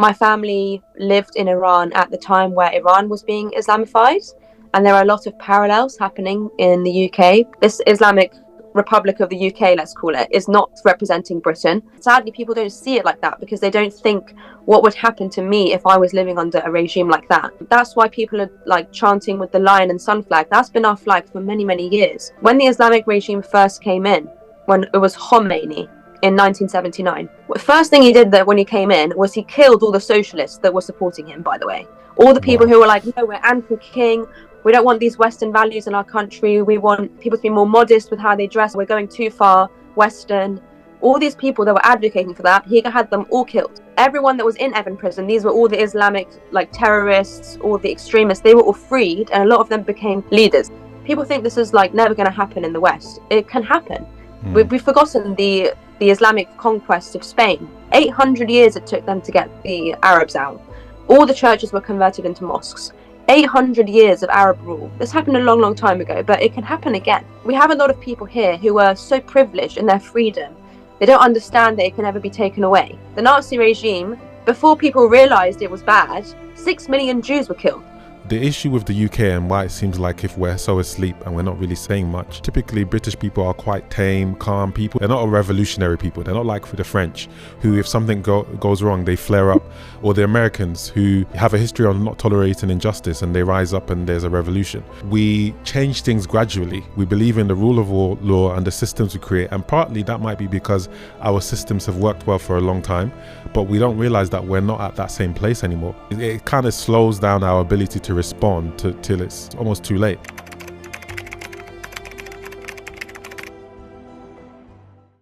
My family lived in Iran at the time where Iran was being Islamified, and there are a lot of parallels happening in the UK. This Islamic Republic of the UK, let's call it, is not representing Britain. Sadly, people don't see it like that because they don't think what would happen to me if I was living under a regime like that. That's why people are like chanting with the lion and sun flag. That's been our flag for many, many years. When the Islamic regime first came in, when it was Khomeini in 1979, the first thing he did that when he came in was he killed all the socialists that were supporting him, by the way. All the people who were like, no, we're anti-king, we don't want these Western values in our country, we want people to be more modest with how they dress, we're going too far Western. All these people that were advocating for that, he had them all killed. Everyone that was in Evin prison, these were all the Islamic terrorists, all the extremists, they were all freed, and a lot of them became leaders. People think this is never going to happen in the West. It can happen. We've forgotten the Islamic conquest of Spain. 800 years it took them to get the Arabs out. All the churches were converted into mosques. 800 years of Arab rule. This happened a long, long time ago, but it can happen again. We have a lot of people here who are so privileged in their freedom. They don't understand that it can never be taken away. The Nazi regime, before people realized it was bad, 6 million Jews were killed. The issue with the UK and why it seems like if we're so asleep and we're not really saying much, typically British people are quite tame, calm people. They're not a revolutionary people. They're not like the French, who if something goes wrong, they flare up. Or the Americans, who have a history of not tolerating injustice and they rise up and there's a revolution. We change things gradually. We believe in the rule of law and the systems we create. And partly that might be because our systems have worked well for a long time, but we don't realize that we're not at that same place anymore. It kind of slows down our ability to respond till it's almost too late.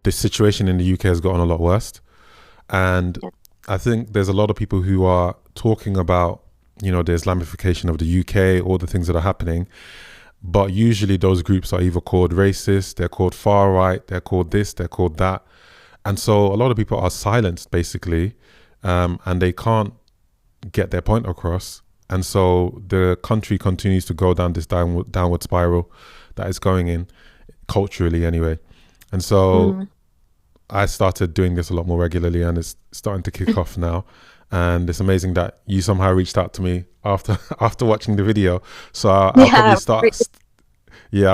The situation in the UK has gotten a lot worse, and I think there's a lot of people who are talking about, the Islamification of the UK, all the things that are happening, but usually those groups are either called racist, they're called far right, they're called this, they're called that, and so a lot of people are silenced basically, and they can't get their point across. And so the country continues to go down this downward spiral that it's going in, culturally anyway. And so I started doing this a lot more regularly, and it's starting to kick off now. And it's amazing that you somehow reached out to me after watching the video. So I'll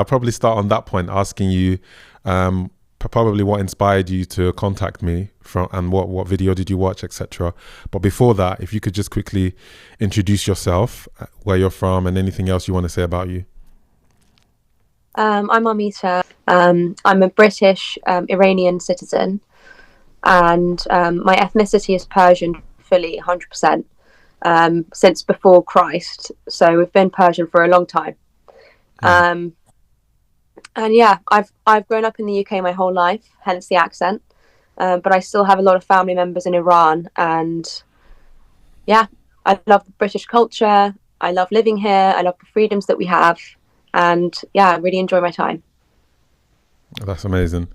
probably start on that point, asking you probably what inspired you to contact me and what video did you watch, etc. But before that, if you could just quickly introduce yourself, where you're from, and anything else you want to say about you. I'm Amita. I'm a British Iranian citizen, and my ethnicity is Persian fully, 100%, since before Christ. So we've been Persian for a long time. And yeah, I've grown up in the UK my whole life, hence the accent. But I still have a lot of family members in Iran, and yeah, I love the British culture. I love living here. I love the freedoms that we have, and yeah, I really enjoy my time. That's amazing.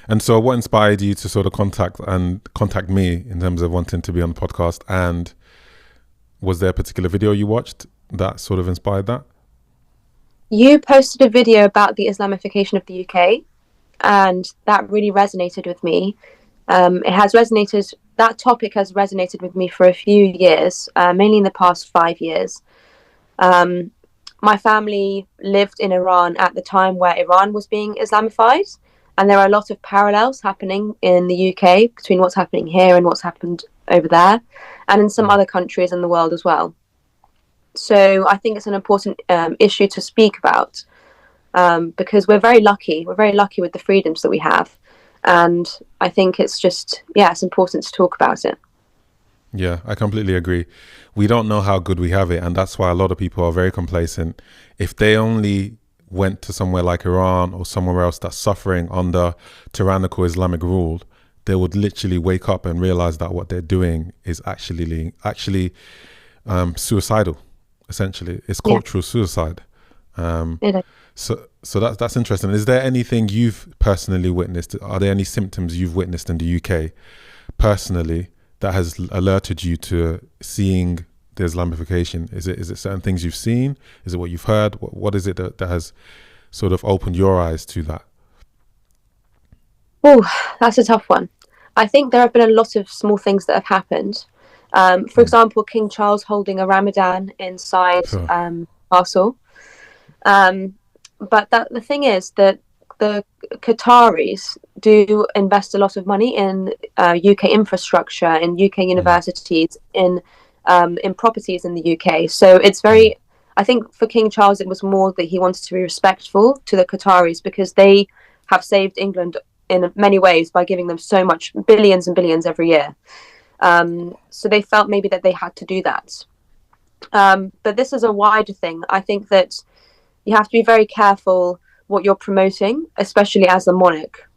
And so what inspired you to sort of contact me in terms of wanting to be on the podcast? And was there a particular video you watched that sort of inspired that? You posted a video about the Islamification of the UK, and that really resonated with me. That topic has resonated with me for a few years, mainly in the past 5 years. My family lived in Iran at the time where Iran was being Islamified, and there are a lot of parallels happening in the UK between what's happening here and what's happened over there, and in some other countries in the world as well. So I think it's an important issue to speak about, because we're very lucky. We're very lucky with the freedoms that we have. And I think it's just, it's important to talk about it. Yeah, I completely agree. We don't know how good we have it. And that's why a lot of people are very complacent. If they only went to somewhere like Iran or somewhere else that's suffering under tyrannical Islamic rule, they would literally wake up and realize that what they're doing is actually suicidal. Essentially, it's cultural suicide. So that's interesting. Is there anything you've personally witnessed? Are there any symptoms you've witnessed in the UK personally that has alerted you to seeing the Islamification? Is it certain things you've seen? Is it what you've heard? What is it that has sort of opened your eyes to that? Oh, that's a tough one. I think there have been a lot of small things that have happened. For example, King Charles holding a Ramadan inside Sure. castle. But the thing is that the Qataris do invest a lot of money in UK infrastructure, in UK universities, in properties in the UK. So it's very, I think for King Charles, it was more that he wanted to be respectful to the Qataris because they have saved England in many ways by giving them so much, billions and billions every year. So they felt maybe that they had to do that. But this is a wider thing. I think that you have to be very careful what you're promoting, especially as a monarch.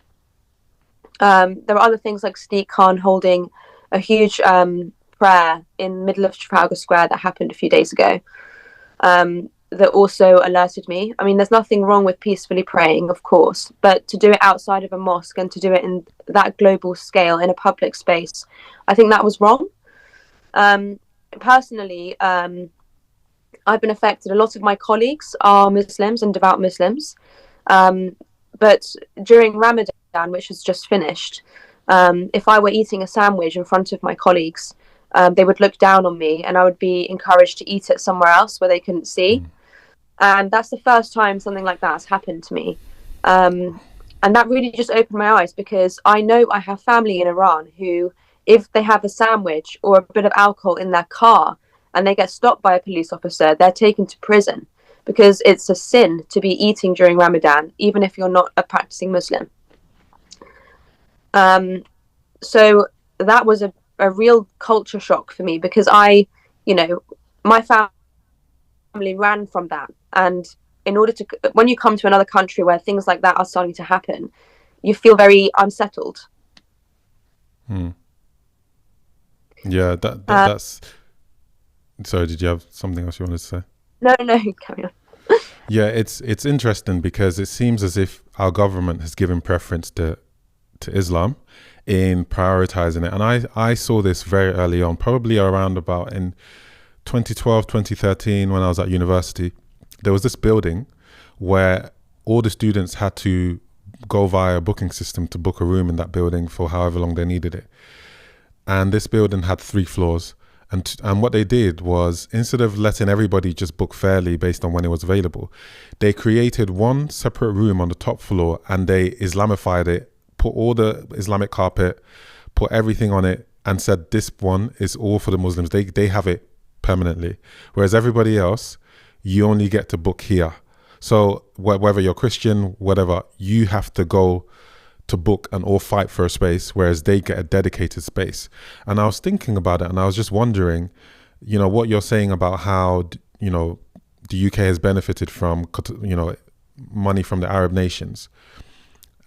There are other things like Sadiq Khan holding a huge prayer in the middle of Trafalgar Square that happened a few days ago that also alerted me. I mean, there's nothing wrong with peacefully praying, of course, but to do it outside of a mosque and to do it in that global scale in a public space, I think that was wrong. Personally, I've been affected. A lot of my colleagues are Muslims and devout Muslims. But during Ramadan, which has just finished, if I were eating a sandwich in front of my colleagues, they would look down on me and I would be encouraged to eat it somewhere else where they couldn't see. And that's the first time something like that has happened to me. And that really just opened my eyes because I know I have family in Iran who, if they have a sandwich or a bit of alcohol in their car and they get stopped by a police officer, they're taken to prison because it's a sin to be eating during Ramadan, even if you're not a practicing Muslim. So that was a real culture shock for me because my family ran from that. And in order to, when you come to another country where things like that are starting to happen, you feel very unsettled. Yeah, that's. Sorry, did you have something else you wanted to say? No, carry on. Yeah, it's interesting because it seems as if our government has given preference to Islam in prioritizing it. And I saw this very early on, probably around about in 2012, 2013, when I was at university. There was this building where all the students had to go via a booking system to book a room in that building for however long they needed it. And this building had 3 floors. And what they did was, instead of letting everybody just book fairly based on when it was available, they created one separate room on the top floor and they Islamified it, put all the Islamic carpet, put everything on it, and said this one is all for the Muslims. They have it permanently. Whereas everybody else, you only get to book here. So whether you're Christian, whatever, you have to go to book and all fight for a space, whereas they get a dedicated space. And I was thinking about it and I was just wondering, what you're saying about how, the UK has benefited from, money from the Arab nations.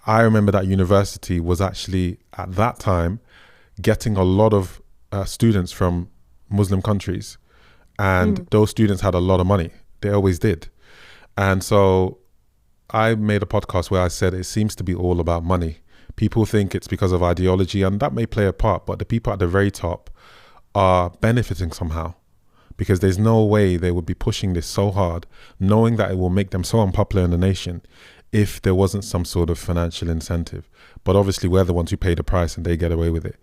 I remember that university was actually at that time getting a lot of students from Muslim countries, and those students had a lot of money. They always did. And so I made a podcast where I said it seems to be all about money. People think it's because of ideology, and that may play a part, but the people at the very top are benefiting somehow, because there's no way they would be pushing this so hard, knowing that it will make them so unpopular in the nation, if there wasn't some sort of financial incentive. But obviously we're the ones who pay the price and they get away with it.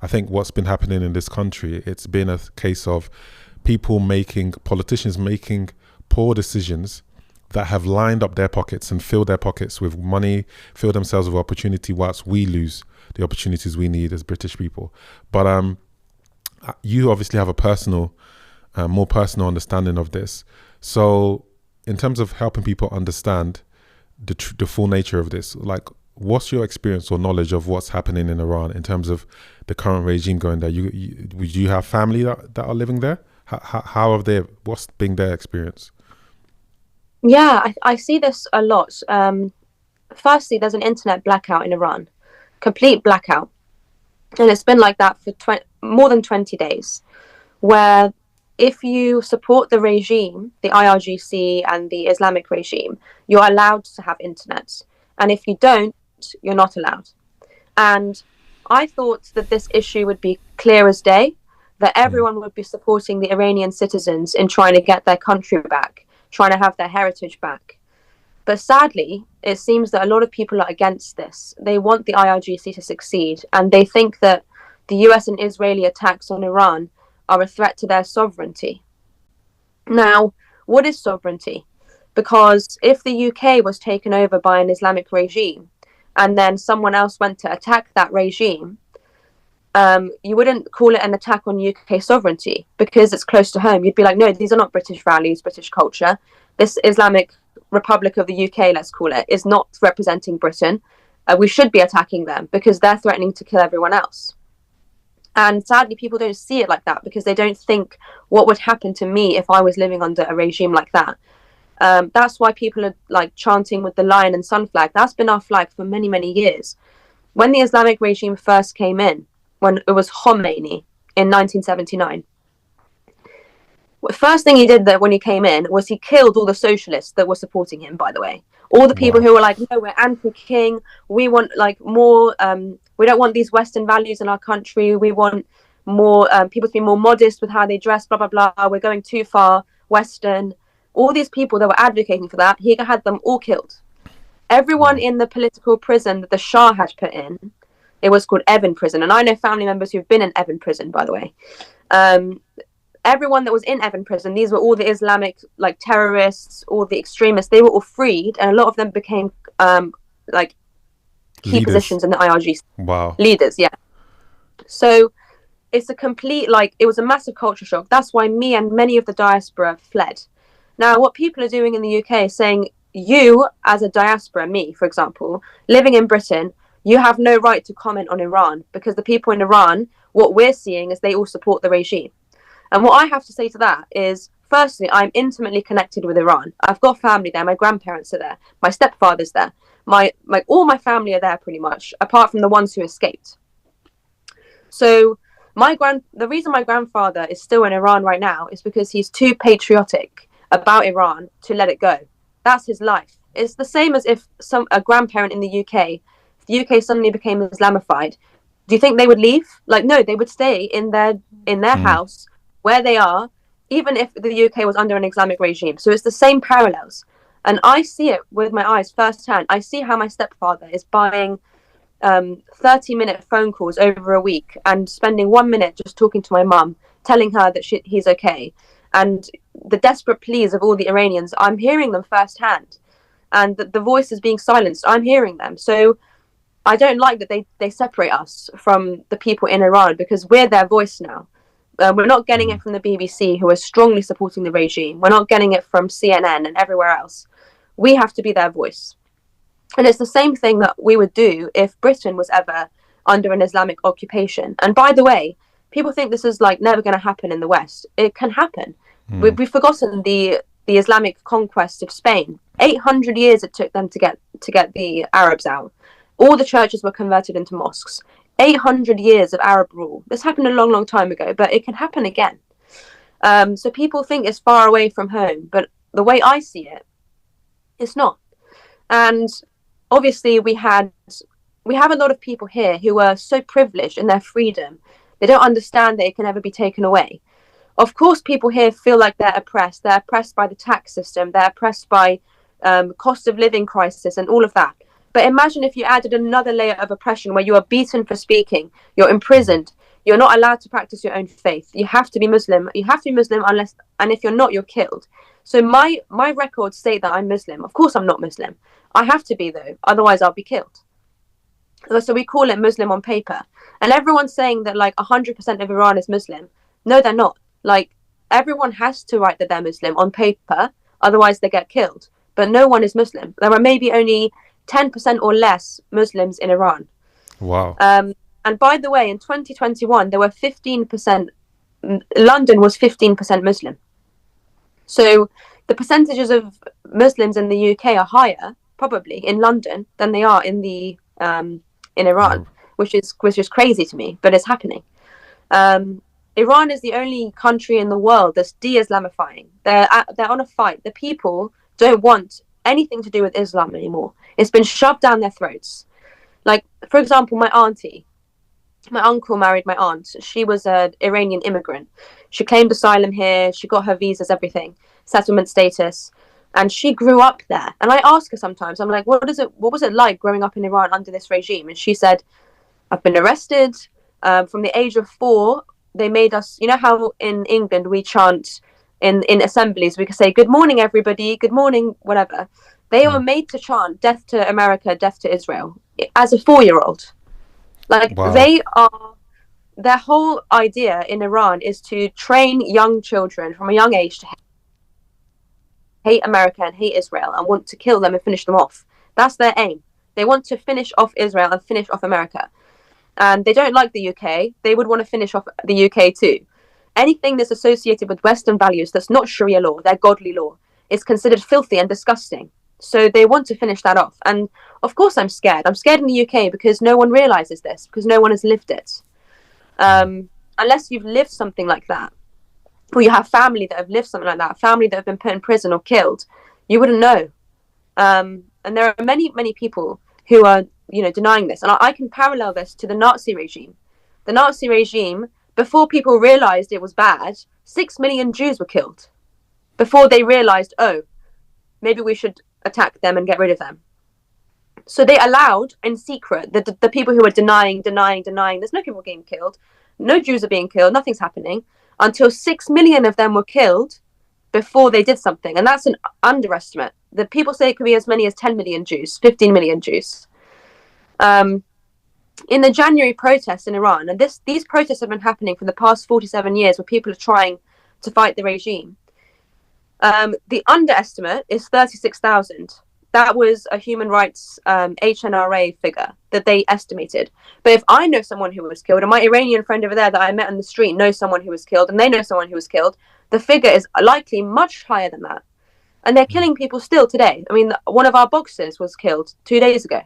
I think what's been happening in this country, it's been a case of politicians making poor decisions that have lined up their pockets and filled their pockets with money, filled themselves with opportunity, whilst we lose the opportunities we need as British people. But you obviously have a more personal understanding of this. So in terms of helping people understand the full nature of this, like, what's your experience or knowledge of what's happening in Iran in terms of the current regime going there? You have family that are living there? How have they, what's been their experience? Yeah, I see this a lot. Firstly, there's an internet blackout in Iran, complete blackout. And it's been like that for more than 20 days, where if you support the regime, the IRGC and the Islamic regime, you're allowed to have internet. And if you don't, you're not allowed. And I thought that this issue would be clear as day, that everyone would be supporting the Iranian citizens in trying to get their country back, trying to have their heritage back. But sadly, it seems that a lot of people are against this. They want the IRGC to succeed, and they think that the US and Israeli attacks on Iran are a threat to their sovereignty. Now, what is sovereignty? Because if the UK was taken over by an Islamic regime and then someone else went to attack that regime, you wouldn't call it an attack on UK sovereignty because it's close to home. You'd be like, no, these are not British values, British culture. This Islamic Republic of the UK, let's call it, is not representing Britain. We should be attacking them because they're threatening to kill everyone else. And sadly, people don't see it like that because they don't think what would happen to me if I was living under a regime like that. That's why people are like chanting with the lion and sun flag. That's been our flag for many, many years. When the Islamic regime first came in, when it was Khomeini in 1979, the first thing he did that when he came in was he killed all the socialists that were supporting him, by the way. All the people who were like, no, we're anti-king. We want like more, we don't want these Western values in our country. We want more people to be more modest with how they dress, blah, blah, blah. We're going too far Western. All these people that were advocating for that, he had them all killed. Everyone in the political prison that the Shah had put in, it was called Evin prison. And I know family members who've been in Evin prison, by the way. Everyone that was in Evin prison, these were all the Islamic like terrorists, all the extremists, they were all freed, and a lot of them became like key Leaders. positions in the IRG. Wow. Leaders, yeah. So it's a complete, like, it was a massive culture shock. That's why me and many of the diaspora fled. Now, what people are doing in the UK is saying, you as a diaspora, me, for example, living in Britain, you have no right to comment on Iran because the people in Iran, what we're seeing is they all support the regime. And what I have to say to that is, firstly, I'm intimately connected with Iran. I've got family there. My grandparents are there. My stepfather's there. All my family are there pretty much, apart from the ones who escaped. So the reason my grandfather is still in Iran right now is because he's too patriotic about Iran to let it go. That's his life. It's the same as if a grandparent in the UK, if the UK suddenly became Islamified, do you think they would leave? Like, no, they would stay in their house where they are, even if the UK was under an Islamic regime. So it's the same parallels. And I see it with my eyes firsthand. I see how my stepfather is buying 30-minute phone calls over a week and spending 1 minute just talking to my mum, telling her that he's okay. And the desperate pleas of all the Iranians, I'm hearing them firsthand. And the voice is being silenced. I'm hearing them. So I don't like that they separate us from the people in Iran because we're their voice now. We're not getting it from the BBC, who are strongly supporting the regime. We're not getting it from CNN and everywhere else. We have to be their voice. And it's the same thing that we would do if Britain was ever under an Islamic occupation. And by the way, people think this is like never going to happen in the West. It can happen. We've forgotten the Islamic conquest of Spain. 800 years it took them to get the Arabs out. All the churches were converted into mosques. 800 years of Arab rule. This happened a long, long time ago, but it can happen again. So people think it's far away from home, but the way I see it, it's not. And obviously we have a lot of people here who are so privileged in their freedom. They don't understand that it can never be taken away. Of course, people here feel like they're oppressed. They're oppressed by the tax system. They're oppressed by cost of living crisis and all of that. But imagine if you added another layer of oppression where you are beaten for speaking, you're imprisoned, you're not allowed to practice your own faith. You have to be Muslim. You have to be Muslim and if you're not, you're killed. So my records say that I'm Muslim. Of course, I'm not Muslim. I have to be though, otherwise I'll be killed. So we call it Muslim on paper. And everyone's saying that like 100% of Iran is Muslim. No, they're not. Like, everyone has to write that they're Muslim on paper, otherwise they get killed. But no one is Muslim. There are maybe only 10% or less Muslims in Iran. Wow. And by the way, in 2021, there were 15%, London was 15% Muslim. So the percentages of Muslims in the UK are higher, probably, in London than they are in Iran, which is crazy to me, but it's happening. Iran is the only country in the world that's de-Islamifying. They're on a fight. The people don't want anything to do with Islam anymore. It's been shoved down their throats. Like, for example, my uncle married my aunt. She was an Iranian immigrant. She claimed asylum here. She got her visas, everything, settlement status. And she grew up there. And I ask her sometimes, I'm like, what was it like growing up in Iran under this regime? And she said, I've been arrested from the age of 4. they made us, you know how in England we chant in assemblies, we could say good morning everybody, good morning whatever. They were made to chant death to America, death to Israel as a 4-year-old. Like Wow. their whole idea in Iran is to train young children from a young age to hate America and hate Israel and want to kill them and finish them off. That's their aim. They want to finish off Israel and finish off America. And they don't like the UK. They would want to finish off the UK too. Anything that's associated with Western values that's not Sharia law, their godly law, is considered filthy and disgusting. So they want to finish that off. And of course I'm scared. I'm scared in the UK because no one realizes this, because no one has lived it. Unless you've lived something like that, or you have family that have lived something like that, family that have been put in prison or killed, you wouldn't know. And there are many, many people who are, denying this. And I can parallel this to the Nazi regime. The Nazi regime, before people realized it was bad, 6 million Jews were killed before they realized, oh, maybe we should attack them and get rid of them. So they allowed in secret the people who were denying, there's no people getting killed, no Jews are being killed, nothing's happening, until 6 million of them were killed before they did something. And that's an underestimate. The people say it could be as many as 10 million Jews, 15 million Jews. In the January protests in Iran, and these protests have been happening for the past 47 years where people are trying to fight the regime. The underestimate is 36,000. That was a human rights HNRA figure that they estimated. But if I know someone who was killed, and my Iranian friend over there that I met on the street knows someone who was killed, and they know someone who was killed, the figure is likely much higher than that. And they're killing people still today. I mean, one of our boxers was killed 2 days ago.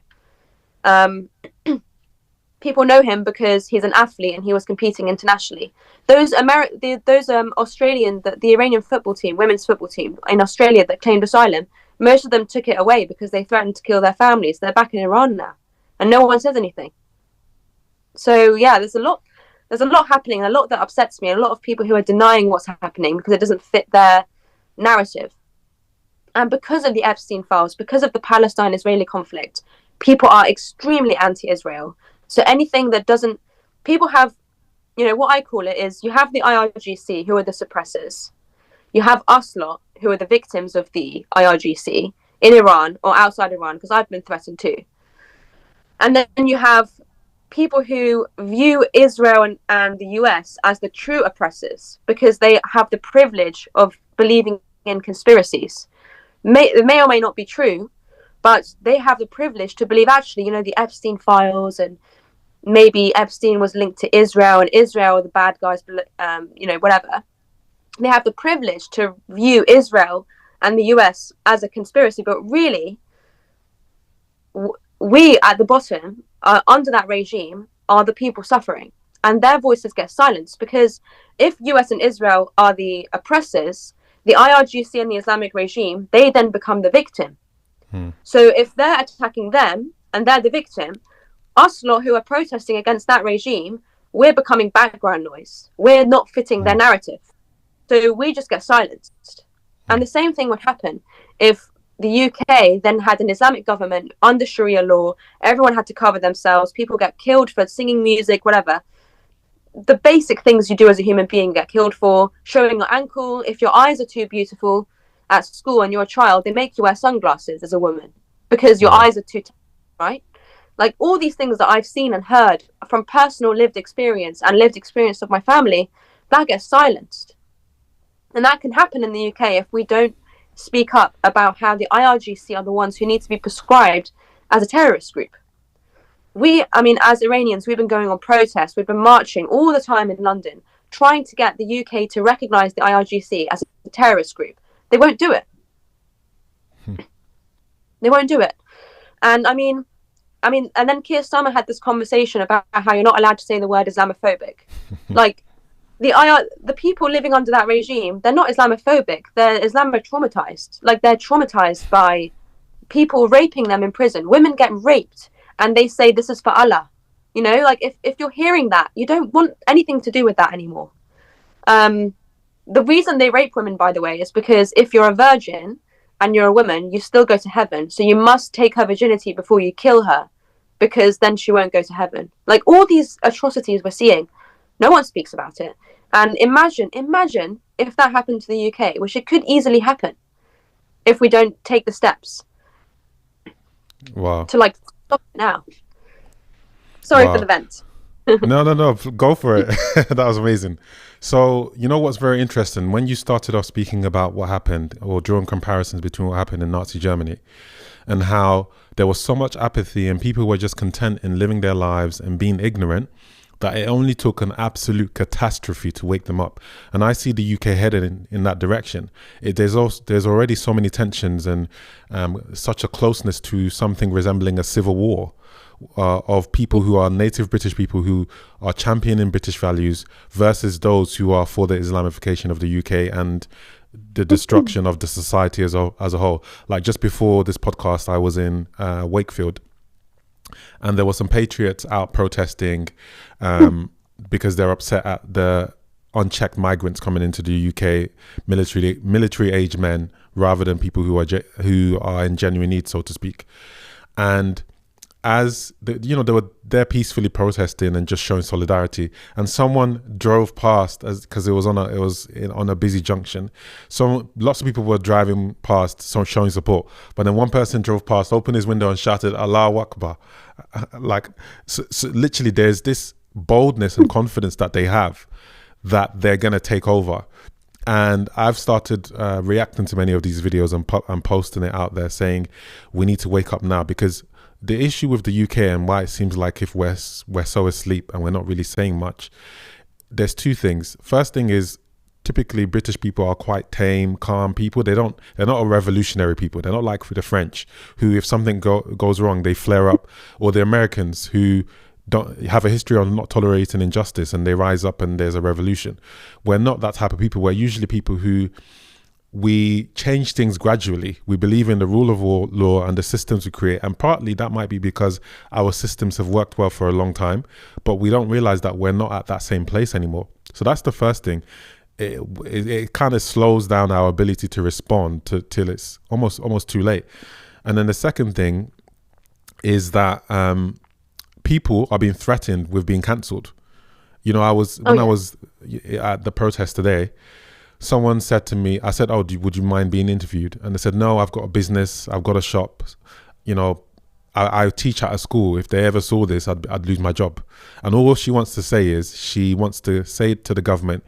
People know him because he's an athlete and he was competing internationally. Those Australian, the Iranian football team, women's football team in Australia that claimed asylum, most of them took it away because they threatened to kill their families. They're back in Iran now, and no one says anything. So yeah, there's a lot happening, and a lot that upsets me, and a lot of people who are denying what's happening because it doesn't fit their narrative. And because of the Epstein files, because of the Palestine-Israeli conflict, people are extremely anti-Israel. So anything that doesn't, people have, what I call it is, you have the IRGC, who are the suppressors. You have us lot, who are the victims of the IRGC in Iran or outside Iran, because I've been threatened too. And then you have people who view Israel and the US as the true oppressors because they have the privilege of believing in conspiracies. It may or may not be true, but they have the privilege to believe actually, the Epstein files, and maybe Epstein was linked to Israel and Israel are the bad guys, whatever. They have the privilege to view Israel and the US as a conspiracy, but really, we at the bottom, under that regime, are the people suffering, and their voices get silenced because if US and Israel are the oppressors, the IRGC and the Islamic regime, they then become the victim. So if they're attacking them and they're the victim, us lot who are protesting against that regime, we're becoming background noise. We're not fitting their narrative. So we just get silenced. And the same thing would happen if the UK then had an Islamic government under Sharia law. Everyone had to cover themselves. People get killed for singing music, whatever. The basic things you do as a human being get killed for. Showing your ankle. If your eyes are too beautiful at school and you're a child, they make you wear sunglasses as a woman because your eyes are too right? Like all these things that I've seen and heard from personal lived experience and lived experience of my family, that gets silenced. And that can happen in the UK if we don't speak up about how the IRGC are the ones who need to be prescribed as a terrorist group. As Iranians, we've been going on protests, we've been marching all the time in London, trying to get the UK to recognise the IRGC as a terrorist group. They won't do it. They won't do it. And and then Keir Starmer had this conversation about how you're not allowed to say the word Islamophobic. Like, the people living under that regime, they're not Islamophobic, they're Islamo-traumatized. Like, they're traumatized by people raping them in prison. Women get raped and they say this is for Allah. If you're hearing that, you don't want anything to do with that anymore. The reason they rape women, by the way, is because if you're a virgin and you're a woman, you still go to heaven. So you must take her virginity before you kill her, because then she won't go to heaven. Like all these atrocities we're seeing, No one speaks about it. And imagine if that happened to the UK, which it could easily happen if we don't take the steps Wow. to like stop it now. Sorry for the Wow. vent. No, go for it. That was amazing. So, you know what's very interesting? When you started off speaking about what happened or drawing comparisons between what happened in Nazi Germany and how there was so much apathy and people were just content in living their lives and being ignorant, that it only took an absolute catastrophe to wake them up. And I see the UK headed in that direction. There's already so many tensions and such a closeness to something resembling a civil war of people who are native British people who are championing British values versus those who are for the Islamification of the UK and the destruction of the society as a whole. Like just before this podcast, I was in Wakefield, and there were some patriots out protesting because they're upset at the unchecked migrants coming into the UK, military age men, rather than people who are in genuine need, so to speak. And as they were there peacefully protesting and just showing solidarity, and someone drove past because it was on a busy junction. So lots of people were driving past, showing support. But then one person drove past, opened his window, and shouted "Allahu Akbar!" So literally, there's this boldness and confidence that they have that they're gonna take over. And I've started reacting to many of these videos and posting it out there, saying we need to wake up now, because the issue with the UK and why it seems like if we're so asleep and we're not really saying much, there's two things. First thing is, typically British people are quite tame, calm people. They're not a revolutionary people. They're not like the French, who if something goes wrong, they flare up, or the Americans who don't have a history of not tolerating injustice and they rise up and there's a revolution. We're not that type of people. We're usually people who we change things gradually. We believe in the rule of law and the systems we create, and partly that might be because our systems have worked well for a long time, but we don't realize that we're not at that same place anymore. So that's the first thing. It kind of slows down our ability to respond till it's almost too late. And then the second thing is that people are being threatened with being cancelled. When I was at the protest today, someone said to me, I said, "Oh, would you mind being interviewed?" And they said, "No, I've got a business, I've got a shop, I teach at a school. If they ever saw this, I'd lose my job." And all she wants to say is, she wants to say to the government,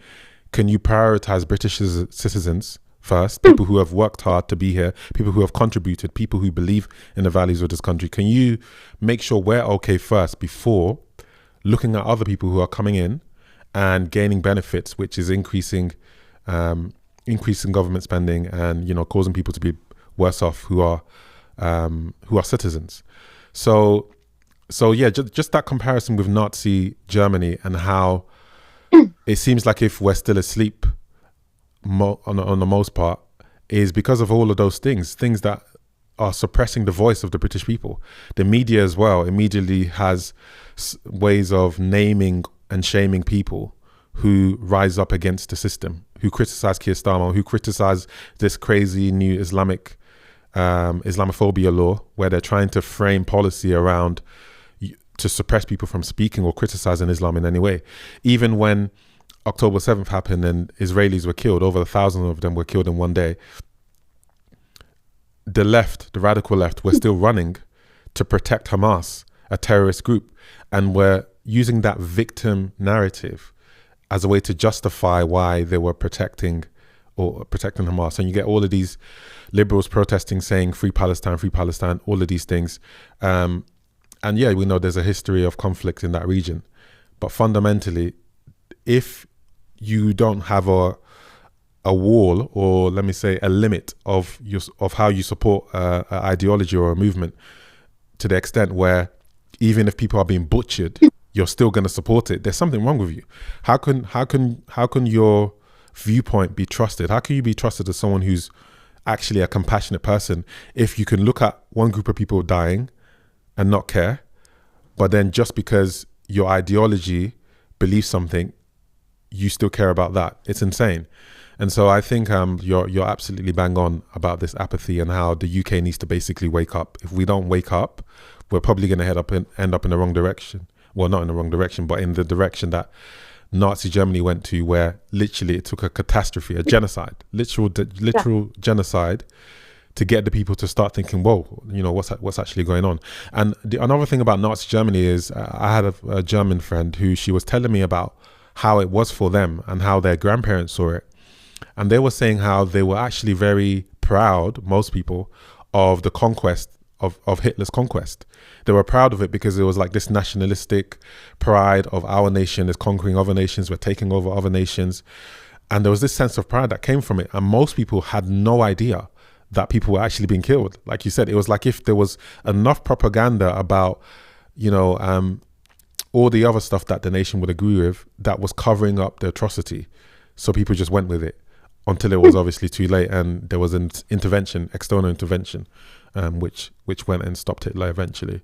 can you prioritize British citizens first, people who have worked hard to be here, people who have contributed, people who believe in the values of this country? Can you make sure we're okay first before looking at other people who are coming in and gaining benefits, which is increasing government spending and causing people to be worse off who are citizens. So yeah, just that comparison with Nazi Germany and how it seems like if we're still asleep on the most part is because of all of those things that are suppressing the voice of the British people. The media as well immediately has ways of naming and shaming people who rise up against the system, who criticize Keir Starmer, who criticize this crazy new Islamophobia law, where they're trying to frame policy around to suppress people from speaking or criticizing Islam in any way. Even when October 7th happened and Israelis were killed, over 1,000 of them were killed in one day, the radical left, were still running to protect Hamas, a terrorist group, and were using that victim narrative as a way to justify why they were protecting Hamas. And you get all of these liberals protesting, saying free Palestine, all of these things. And yeah, we know there's a history of conflict in that region. But fundamentally, if you don't have a wall, or let me say a limit of how you support an ideology or a movement, to the extent where even if people are being butchered, you're still going to support it, there's something wrong with you. How can your viewpoint be trusted? How can you be trusted as someone who's actually a compassionate person if you can look at one group of people dying and not care, but then just because your ideology believes something, you still care about that? It's insane. And so I think you're absolutely bang on about this apathy and how the UK needs to basically wake up. If we don't wake up, we're probably going to end up in the wrong direction. Well, not in the wrong direction, but in the direction that Nazi Germany went to, where literally it took a catastrophe, a genocide, literal genocide, to get the people to start thinking, whoa, you know, what's actually going on. And another thing about Nazi Germany is, I had a German friend who, she was telling me about how it was for them and how their grandparents saw it. And they were saying how they were actually very proud, most people, of the conquest, of Hitler's conquest. They were proud of it because it was like this nationalistic pride of our nation is conquering other nations, we're taking over other nations. And there was this sense of pride that came from it. And most people had no idea that people were actually being killed. Like you said, it was like if there was enough propaganda about, you know, all the other stuff that the nation would agree with, that was covering up the atrocity. So people just went with it until it was obviously too late, and there was an intervention, external intervention, which went and stopped Hitler eventually.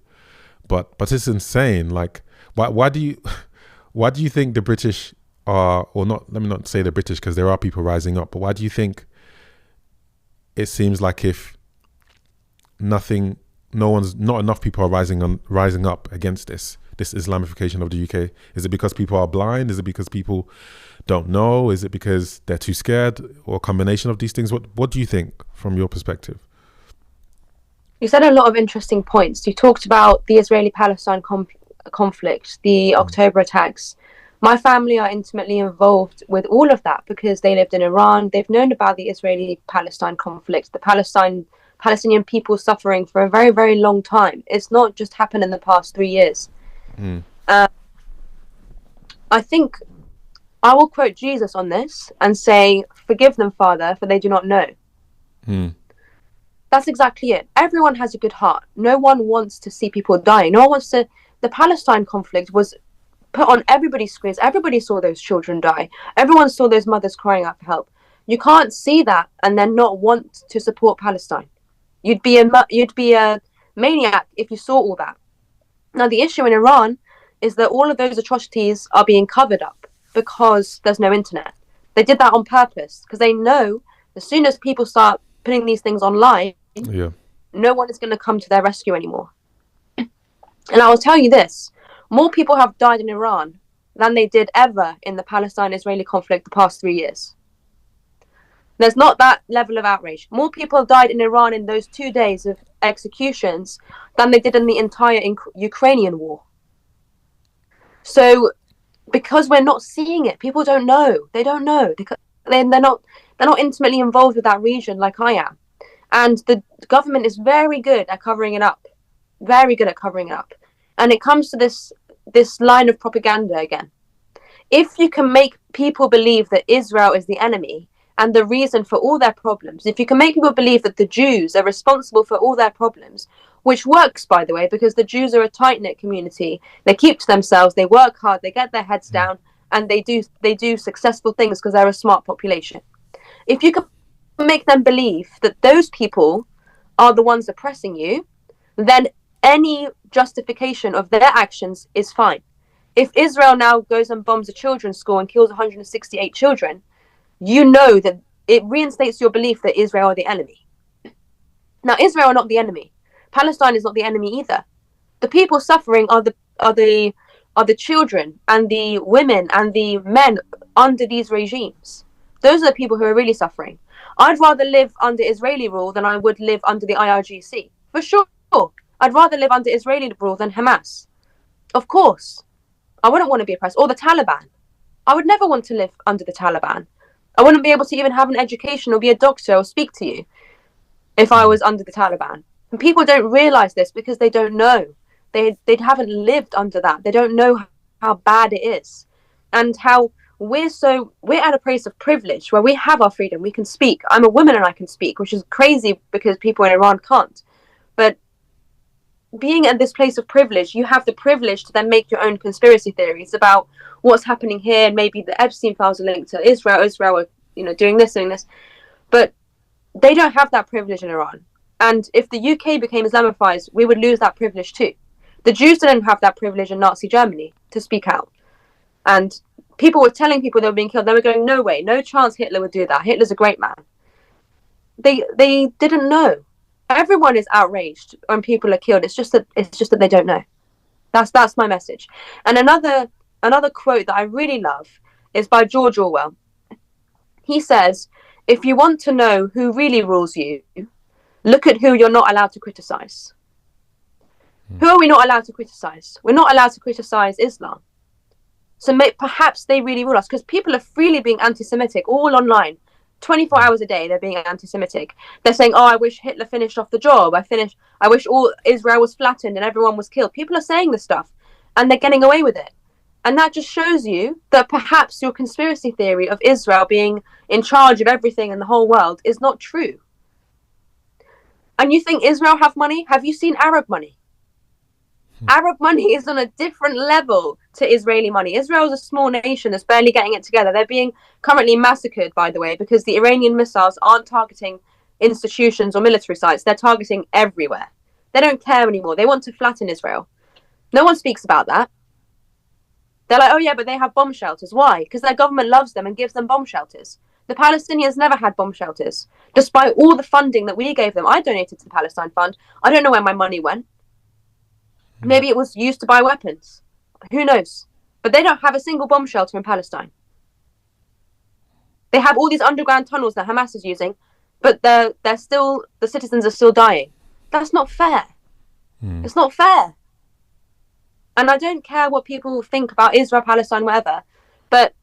But it's insane. Like, why do you think the British are, or not? Let me not say the British, because there are people rising up. But why do you think it seems like if not enough people are rising up against this Islamification of the UK? Is it because people are blind? Is it because people don't know? Is it because they're too scared, or a combination of these things? What do you think from your perspective? You said a lot of interesting points. You talked about the Israeli-Palestine conflict, the October attacks. My family are intimately involved with all of that because they lived in Iran. They've known about the Israeli-Palestine conflict, the Palestinian people suffering for a very, very long time. It's not just happened in the past 3 years. I think I will quote Jesus on this and say, "Forgive them, Father, for they do not know." That's exactly it. Everyone has a good heart. No one wants to see people dying. No one wants to. The Palestine conflict was put on everybody's screens. Everybody saw those children die. Everyone saw those mothers crying out for help. You can't see that and then not want to support Palestine. You'd be a maniac if you saw all that. Now, the issue in Iran is that all of those atrocities are being covered up because there's no internet. They did that on purpose because they know as soon as people start putting these things online, no one is going to come to their rescue anymore. And I will tell you this, more people have died in Iran than they did ever in the Palestine-Israeli conflict the past 3 years. There's not that level of outrage. More people died in Iran in those 2 days of executions than they did in the entire Ukrainian war. So because we're not seeing it, people don't know. They don't know. They're not intimately involved with that region like I am. And the government is very good at covering it up. Very good at covering it up. And it comes to this line of propaganda again. If you can make people believe that Israel is the enemy and the reason for all their problems, if you can make people believe that the Jews are responsible for all their problems, which works, by the way, because the Jews are a tight-knit community. They keep to themselves, they work hard, they get their heads down, and they do successful things because they're a smart population. If you can make them believe that those people are the ones oppressing you, then any justification of their actions is fine. If Israel now goes and bombs a children's school and kills 168 children, you know that it reinstates your belief that Israel are the enemy. Now, Israel are not the enemy. Palestine is not the enemy either. The people suffering are the children and the women and the men under these regimes. Those are the people who are really suffering. I'd rather live under Israeli rule than I would live under the IRGC. For sure. I'd rather live under Israeli rule than Hamas. Of course. I wouldn't want to be oppressed. Or the Taliban. I would never want to live under the Taliban. I wouldn't be able to even have an education or be a doctor or speak to you if I was under the Taliban. And people don't realize this because they don't know. They haven't lived under that. They don't know how bad it is. And how we're at a place of privilege where we have our freedom. We can speak. I'm a woman and I can speak, which is crazy because people in Iran can't. But being at this place of privilege, you have the privilege to then make your own conspiracy theories about what's happening here. Maybe the Epstein files are linked to Israel are, doing this. But they don't have that privilege in Iran. And if the UK became Islamized, we would lose that privilege too. The Jews didn't have that privilege in Nazi Germany to speak out. And people were telling people they were being killed. They were going, no way, no chance Hitler would do that. Hitler's a great man. They didn't know. Everyone is outraged when people are killed. It's just that they don't know. That's my message. And another another quote that I really love is by George Orwell. He says, if you want to know who really rules you, look at who you're not allowed to criticize. Who are we not allowed to criticize? We're not allowed to criticize Islam. So perhaps they really rule us, because people are freely being anti-Semitic all online. 24 hours a day, they're being anti-Semitic. They're saying, oh, I wish Hitler finished off the job. I wish all Israel was flattened and everyone was killed. People are saying this stuff and they're getting away with it. And that just shows you that perhaps your conspiracy theory of Israel being in charge of everything in the whole world is not true. And you think Israel have money? Have you seen Arab money? Arab money is on a different level to Israeli money. Israel is a small nation that's barely getting it together. They're being currently massacred, by the way, because the Iranian missiles aren't targeting institutions or military sites. They're targeting everywhere. They don't care anymore. They want to flatten Israel. No one speaks about that. They're like, oh yeah, but they have bomb shelters. Why? Because their government loves them and gives them bomb shelters. The Palestinians never had bomb shelters, despite all the funding that we gave them. I donated to the Palestine Fund. I don't know where my money went. Maybe it was used to buy weapons. Who knows? But they don't have a single bomb shelter in Palestine. They have all these underground tunnels that Hamas is using, but the citizens are still dying. That's not fair. It's not fair. And I don't care what people think about Israel, Palestine, whatever, but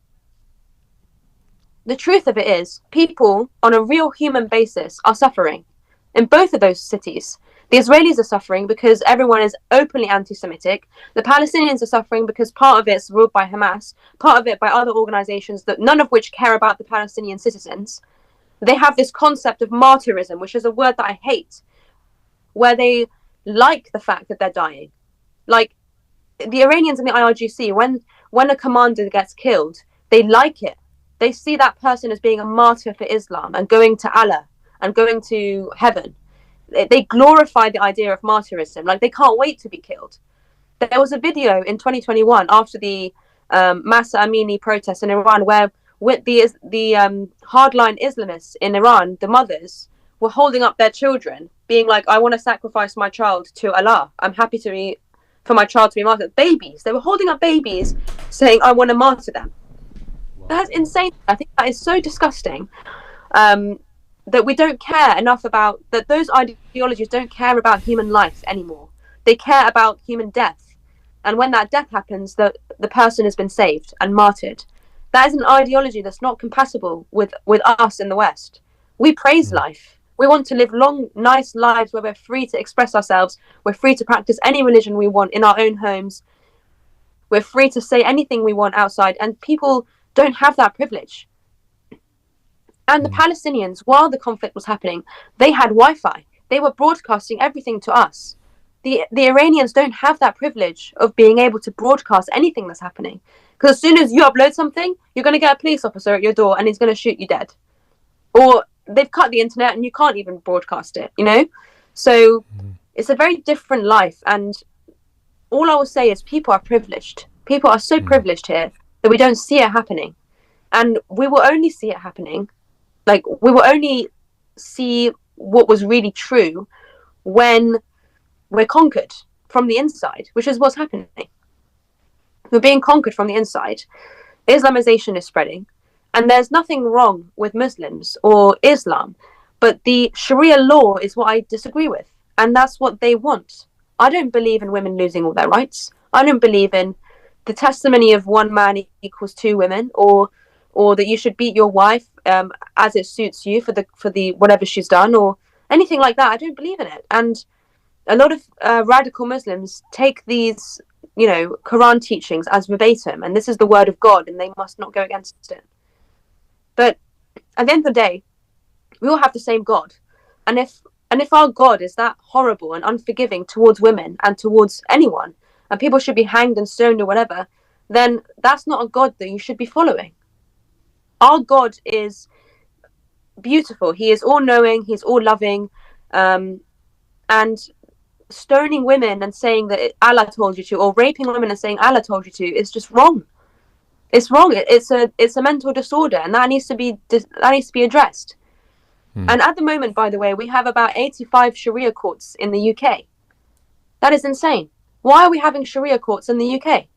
the truth of it is, people on a real human basis are suffering in both of those cities. The Israelis are suffering because everyone is openly anti-Semitic. The Palestinians are suffering because part of it's ruled by Hamas, part of it by other organizations that none of which care about the Palestinian citizens. They have this concept of martyrism, which is a word that I hate, where they like the fact that they're dying. Like the Iranians and the IRGC, when a commander gets killed, they like it. They see that person as being a martyr for Islam and going to Allah and going to heaven. They glorify the idea of martyrism. Like they can't wait to be killed. There was a video in 2021 after the Masa Amini protests in Iran where with the hardline Islamists in Iran, the mothers were holding up their children, being like, I want to sacrifice my child to Allah. I'm happy for my child to be martyred. Babies. They were holding up babies saying, I want to martyr them. Wow. That's insane. I think that is so disgusting. That we don't care enough about, that those ideologies don't care about human life anymore. They care about human death. And when that death happens, the person has been saved and martyred. That is an ideology that's not compatible with us in the West. We praise life. We want to live long, nice lives where we're free to express ourselves. We're free to practice any religion we want in our own homes. We're free to say anything we want outside. And people don't have that privilege. And the Palestinians, while the conflict was happening, they had Wi-Fi. They were broadcasting everything to us. The Iranians don't have that privilege of being able to broadcast anything that's happening. Because as soon as you upload something, you're going to get a police officer at your door and he's going to shoot you dead. Or they've cut the internet and you can't even broadcast it, you know? So it's a very different life. And all I will say is people are privileged. People are so privileged here that we don't see it happening. And we will only see it happening. Like, we will only see what was really true when we're conquered from the inside, which is what's happening. We're being conquered from the inside. Islamization is spreading. And there's nothing wrong with Muslims or Islam. But the Sharia law is what I disagree with. And that's what they want. I don't believe in women losing all their rights. I don't believe in the testimony of one man equals two women, or that you should beat your wife as it suits you for the whatever she's done, or anything like that. I don't believe in it. And a lot of radical Muslims take these, Quran teachings as verbatim, and this is the word of God, and they must not go against it. But at the end of the day, we all have the same God, and if our God is that horrible and unforgiving towards women and towards anyone, and people should be hanged and stoned or whatever, then that's not a God that you should be following. Our God is beautiful. He is all-knowing. He's all-loving. And stoning women and saying that Allah told you to, or raping women and saying Allah told you to, is just wrong. It's wrong. It's a mental disorder, and that needs to be addressed. And at the moment, by the way, we have about 85 Sharia courts in the UK. That is insane. Why are we having Sharia courts in the UK?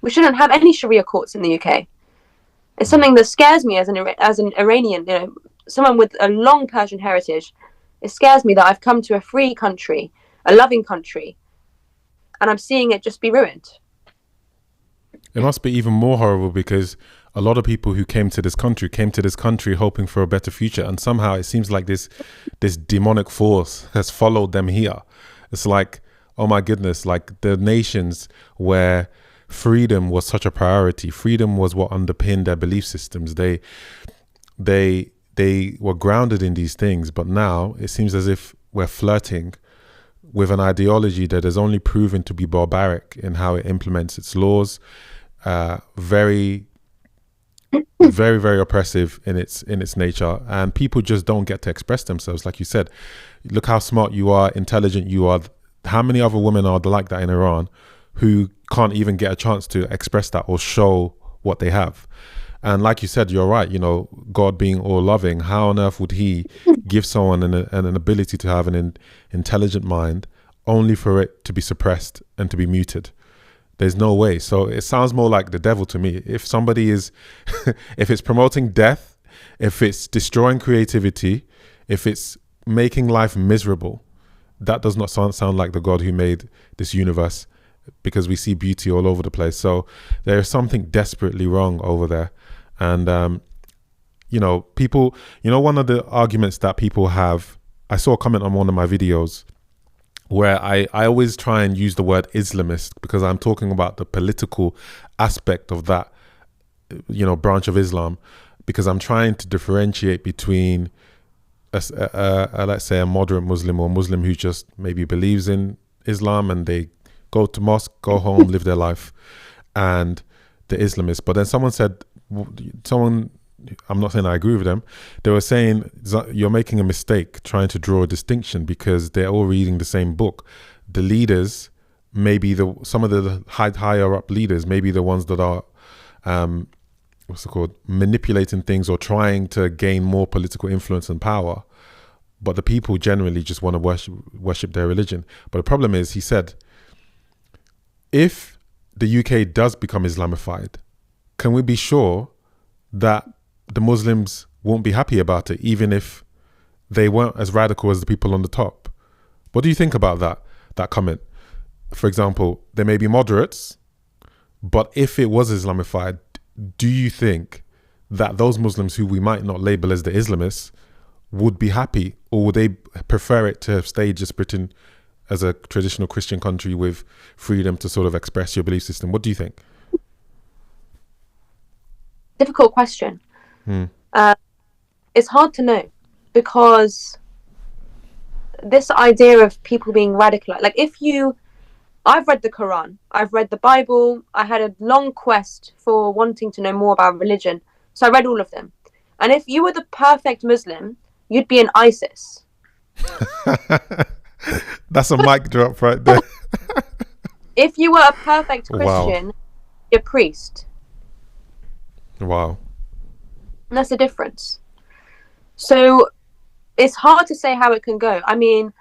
We shouldn't have any Sharia courts in the UK. It's something that scares me as an Iranian, someone with a long Persian heritage. It scares me that I've come to a free country, a loving country, and I'm seeing it just be ruined. It must be even more horrible because a lot of people who came to this country hoping for a better future, and somehow it seems like this demonic force has followed them here. It's like, oh my goodness, like the nations where freedom was such a priority, freedom was what underpinned their belief systems. They were grounded in these things, but now it seems as if we're flirting with an ideology that has only proven to be barbaric in how it implements its laws, very, very, very oppressive in its nature, and people just don't get to express themselves. Like you said, look how smart you are, intelligent you are. How many other women are like that in Iran who can't even get a chance to express that or show what they have? And like you said, you're right, God being all loving, how on earth would he give someone an ability to have an intelligent mind only for it to be suppressed and to be muted? There's no way. So it sounds more like the devil to me. If somebody is, if it's promoting death, if it's destroying creativity, if it's making life miserable, that does not sound like the God who made this universe, because we see beauty all over the place. So there is something desperately wrong over there. And, people, one of the arguments that people have, I saw a comment on one of my videos where I always try and use the word Islamist because I'm talking about the political aspect of that, branch of Islam, because I'm trying to differentiate between, let's say, a moderate Muslim or a Muslim who just maybe believes in Islam and they go to mosque, go home, live their life, and the Islamist. But then someone, I'm not saying I agree with them, they were saying you're making a mistake trying to draw a distinction because they're all reading the same book. The leaders, maybe some of the higher up leaders, maybe the ones that are manipulating things or trying to gain more political influence and power, but the people generally just want to worship their religion. But the problem is, he said, if the UK does become Islamified, can we be sure that the Muslims won't be happy about it, even if they weren't as radical as the people on the top? What do you think about that comment? For example, there may be moderates, but if it was Islamified, do you think that those Muslims who we might not label as the Islamists would be happy, or would they prefer it to have stayed just Britain as a traditional Christian country with freedom to sort of express your belief system? What do you think? Difficult question. It's hard to know, because this idea of people being radical, like I've read the Quran, I've read the Bible, I had a long quest for wanting to know more about religion, so I read all of them. And if you were the perfect Muslim, you'd be an ISIS. That's a mic drop right there. If you were a perfect Christian, you're a priest. Wow. And that's the difference. So it's hard to say how it can go. I mean,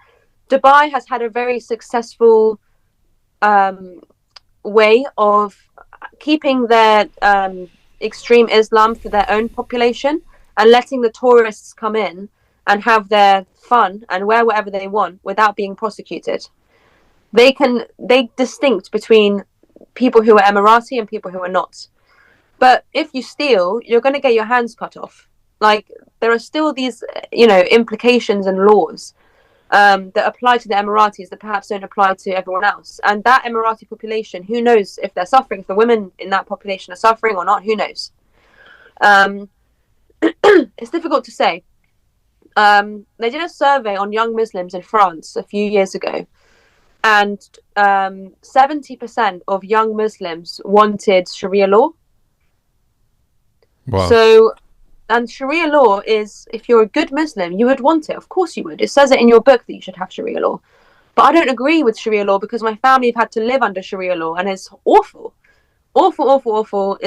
Dubai has had a very successful way of keeping their extreme Islam for their own population and letting the tourists come in and have their fun and wear whatever they want without being prosecuted. They distinct between people who are Emirati and people who are not. But if you steal, you're going to get your hands cut off. Like, there are still these, implications and laws that apply to the Emiratis that perhaps don't apply to everyone else. And that Emirati population, who knows if they're suffering, if the women in that population are suffering or not, who knows? It's difficult to say. They did a survey on young Muslims in France a few years ago, and 70% of young Muslims wanted Sharia law. Wow. So, and Sharia law is, if you're a good Muslim, you would want it. Of course you would. It says it in your book that you should have Sharia law. But I don't agree with Sharia law because my family have had to live under Sharia law, and it's awful. Awful, awful, awful.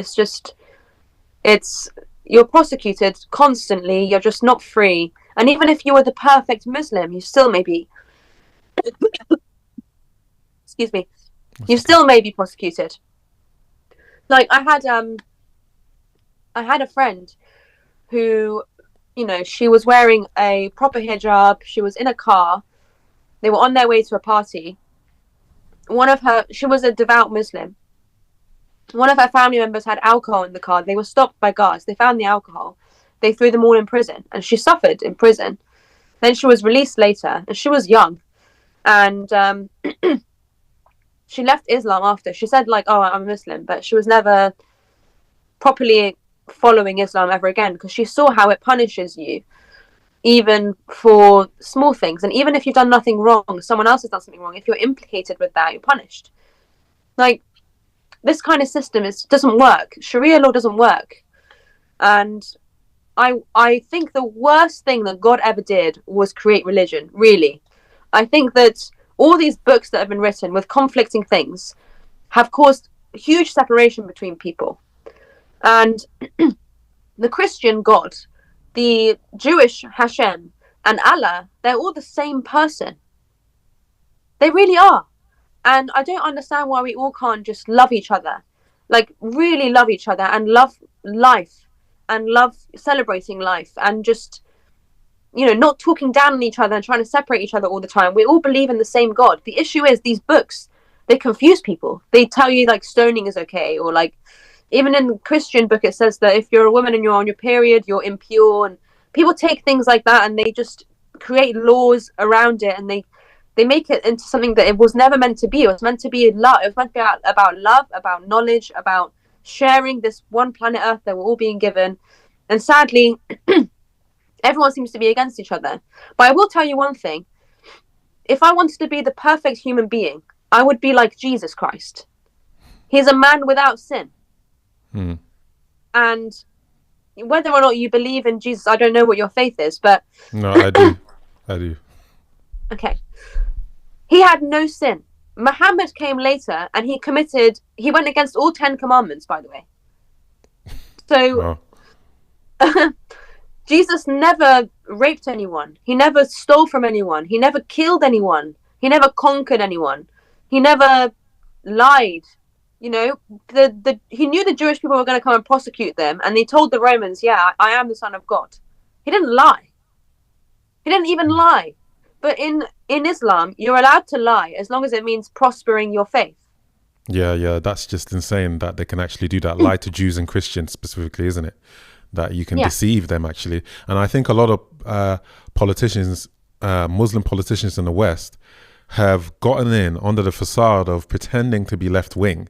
You're prosecuted constantly. You're just not free. And even if you were the perfect Muslim, you still may be, excuse me, you still may be prosecuted. Like I had a friend who, she was wearing a proper hijab. She was in a car. They were on their way to a party. She was a devout Muslim. One of her family members had alcohol in the car. They were stopped by guards. They found the alcohol. They threw them all in prison, and she suffered in prison. Then she was released later, and she was young. And she left Islam after. She said, like, oh, I'm a Muslim, but she was never properly following Islam ever again, because she saw how it punishes you, even for small things. And even if you've done nothing wrong, someone else has done something wrong, if you're implicated with that, you're punished. Like, this kind of system doesn't work. Sharia law doesn't work. And I think the worst thing that God ever did was create religion, really. I think that all these books that have been written with conflicting things have caused huge separation between people. And the Christian God, the Jewish Hashem, and Allah, they're all the same person. They really are. And I don't understand why we all can't just love each other. Like, really love each other and love life and love celebrating life and just, not talking down on each other and trying to separate each other all the time. We all believe in the same God. The issue is these books, they confuse people. They tell you, like, stoning is okay, or like, even in the Christian book, it says that if you're a woman and you're on your period, you're impure. And people take things like that and they just create laws around it, and they make it into something that it was never meant to be. It was meant to be love. It was meant to be about love, about knowledge, about sharing this one planet Earth that we're all being given. And sadly, everyone seems to be against each other. But I will tell you one thing. If I wanted to be the perfect human being, I would be like Jesus Christ. He's a man without sin. And whether or not you believe in Jesus, I don't know what your faith is, but no, I do. Okay. He had no sin. Muhammad came later and he went against all 10 commandments, by the way. So Jesus never raped anyone. He never stole from anyone. He never killed anyone. He never conquered anyone. He never lied. He knew the Jewish people were going to come and prosecute them, and they told the Romans, yeah, I am the Son of God. He didn't lie. He didn't even lie. But in Islam, you're allowed to lie as long as it means prospering your faith. Yeah, that's just insane that they can actually do that. Lie to Jews and Christians specifically, isn't it? That you can deceive them, actually. And I think a lot of politicians, Muslim politicians in the West, have gotten in under the facade of pretending to be left-wing,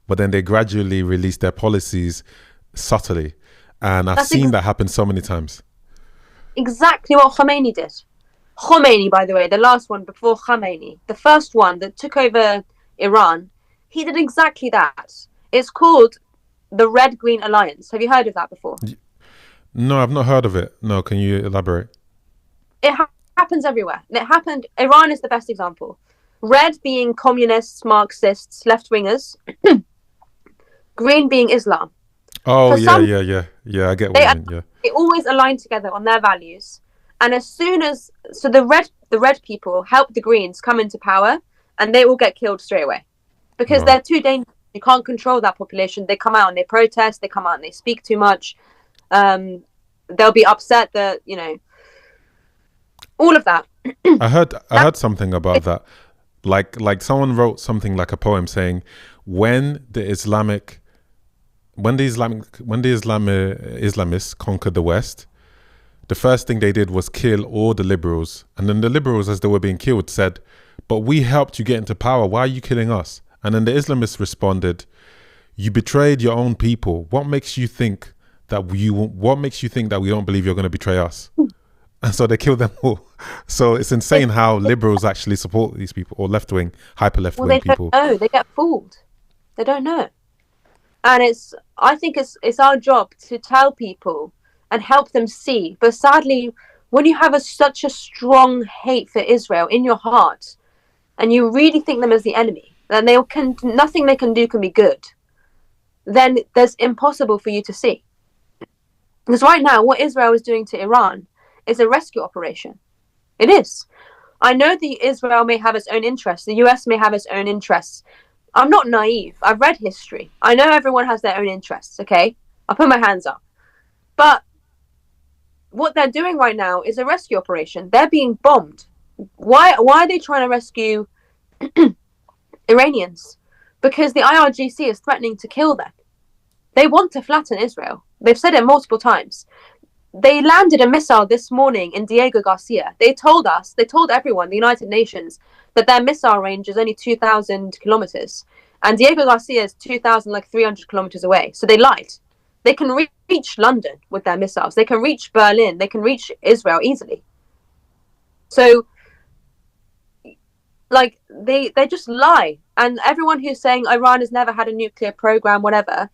but then they gradually release their policies subtly. And I've seen that happen so many times. Exactly what Khomeini did. Khomeini, by the way, the last one before Khomeini, the first one that took over Iran, he did exactly that. It's called the Red-Green Alliance. Have you heard of that before? No, I've not heard of it. No, can you elaborate? It happens everywhere. Iran is the best example. Red being communists, Marxists, left-wingers. Green being Islam. Oh, yeah, I get what you mean, yeah. They always align together on their values. And as soon as the red people help the Greens come into power, and they all get killed straight away because they're too dangerous. You can't control that population. They come out and they protest. They come out and they speak too much. They'll be upset that all of that. I heard something about that. Like someone wrote something like a poem saying, when the Islamists conquered the West, the first thing they did was kill all the liberals. And then the liberals, as they were being killed, said, but we helped you get into power. Why are you killing us? And then the Islamists responded, you betrayed your own people. What makes you think that we don't believe you're going to betray us? And so they killed them all. So it's insane how liberals actually support these people, or left-wing, hyper left-wing people. No, they get fooled. They don't know. And I think it's our job to tell people and help them see. But sadly, when you have such a strong hate for Israel in your heart, and you really think them as the enemy, then nothing they can do can be good, then there's impossible for you to see. Because right now, what Israel is doing to Iran is a rescue operation. It is. I know that Israel may have its own interests. The US may have its own interests. I'm not naive. I've read history. I know everyone has their own interests, okay? I'll put my hands up. But what they're doing right now is a rescue operation. They're being bombed. Why are they trying to rescue Iranians? Because the IRGC is threatening to kill them. They want to flatten Israel. They've said it multiple times. They landed a missile this morning in Diego Garcia. They told everyone, the United Nations, that their missile range is only 2,000 kilometers. And Diego Garcia is 2,300 kilometers away. So they lied. They can reach London with their missiles. They can reach Berlin. They can reach Israel easily. So, like, they just lie. And everyone who's saying Iran has never had a nuclear program, whatever,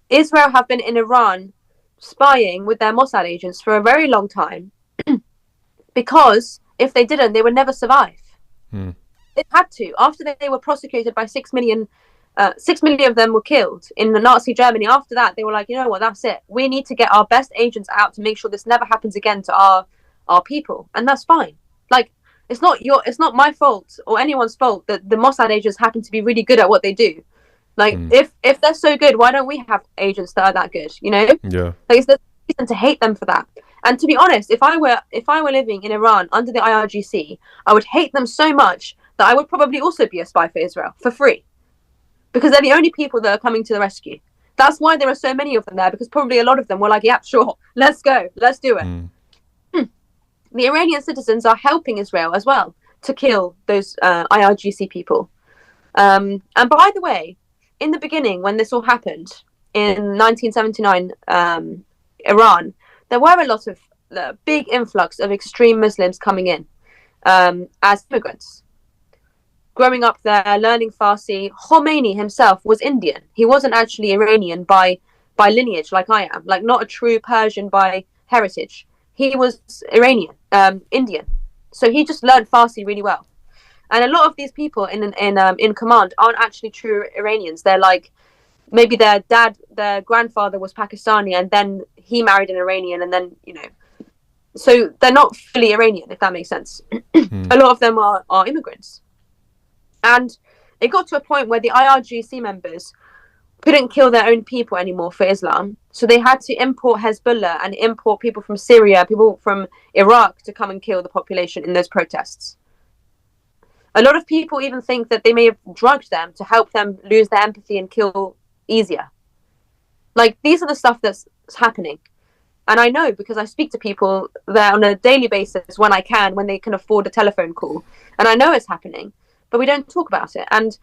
Israel have been in Iran spying with their Mossad agents for a very long time, because if they didn't, they would never survive. It had to. After they were prosecuted by 6 million of them were killed in the Nazi Germany. After that, they were like, you know what, that's it. We need to get our best agents out to make sure this never happens again to our people, and that's fine. Like, it's not my fault or anyone's fault that the Mossad agents happen to be really good at what they do. Like, if they're so good, why don't we have agents that are that good? You know? Yeah. Like, there's reason to hate them for that. And to be honest, if I were living in Iran under the IRGC, I would hate them so much that I would probably also be a spy for Israel for free, because they're the only people that are coming to the rescue. That's why there are so many of them there, because probably a lot of them were like, yeah, sure, let's go, let's do it. The Iranian citizens are helping Israel as well to kill those IRGC people. And by the way, in the beginning, when this all happened in 1979, Iran, there were a lot of big influx of extreme Muslims coming in as immigrants. Growing up there, learning Farsi. Khomeini himself was Indian. He wasn't actually Iranian by lineage like I am, like not a true Persian by heritage. He was Iranian, Indian. So he just learned Farsi really well. And a lot of these people in command aren't actually true Iranians. They're like, maybe their grandfather was Pakistani, and then he married an Iranian, and then, you know. So they're not fully Iranian, if that makes sense. A lot of them are immigrants. And it got to a point where the IRGC members couldn't kill their own people anymore for Islam. So they had to import Hezbollah and import people from Syria, people from Iraq to come and kill the population in those protests. A lot of people even think that they may have drugged them to help them lose their empathy and kill easier. Like, these are the stuff that's happening. And I know, because I speak to people there on a daily basis when I can, when they can afford a telephone call. And I know it's happening, but we don't talk about it. And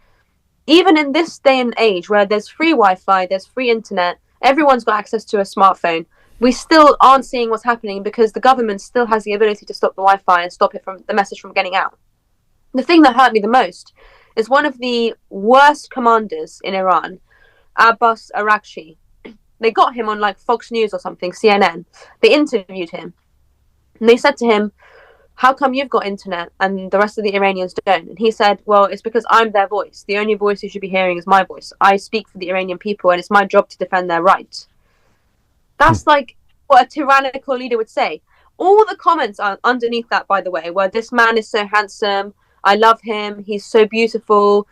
even in this day and age where there's free Wi-Fi, there's free internet, everyone's got access to a smartphone, we still aren't seeing what's happening, because the government still has the ability to stop the Wi-Fi and stop it from the message from getting out. The thing that hurt me the most is one of the worst commanders in Iran, Abbas Arakchi. They got him on like Fox News or something, CNN. They interviewed him. And they said to him, how come you've got internet and the rest of the Iranians don't? And he said, well, it's because I'm their voice. The only voice you should be hearing is my voice. I speak for the Iranian people, and it's my job to defend their rights. That's like what a tyrannical leader would say. All the comments are underneath that, by the way, were, this man is so handsome, I love him, he's so beautiful,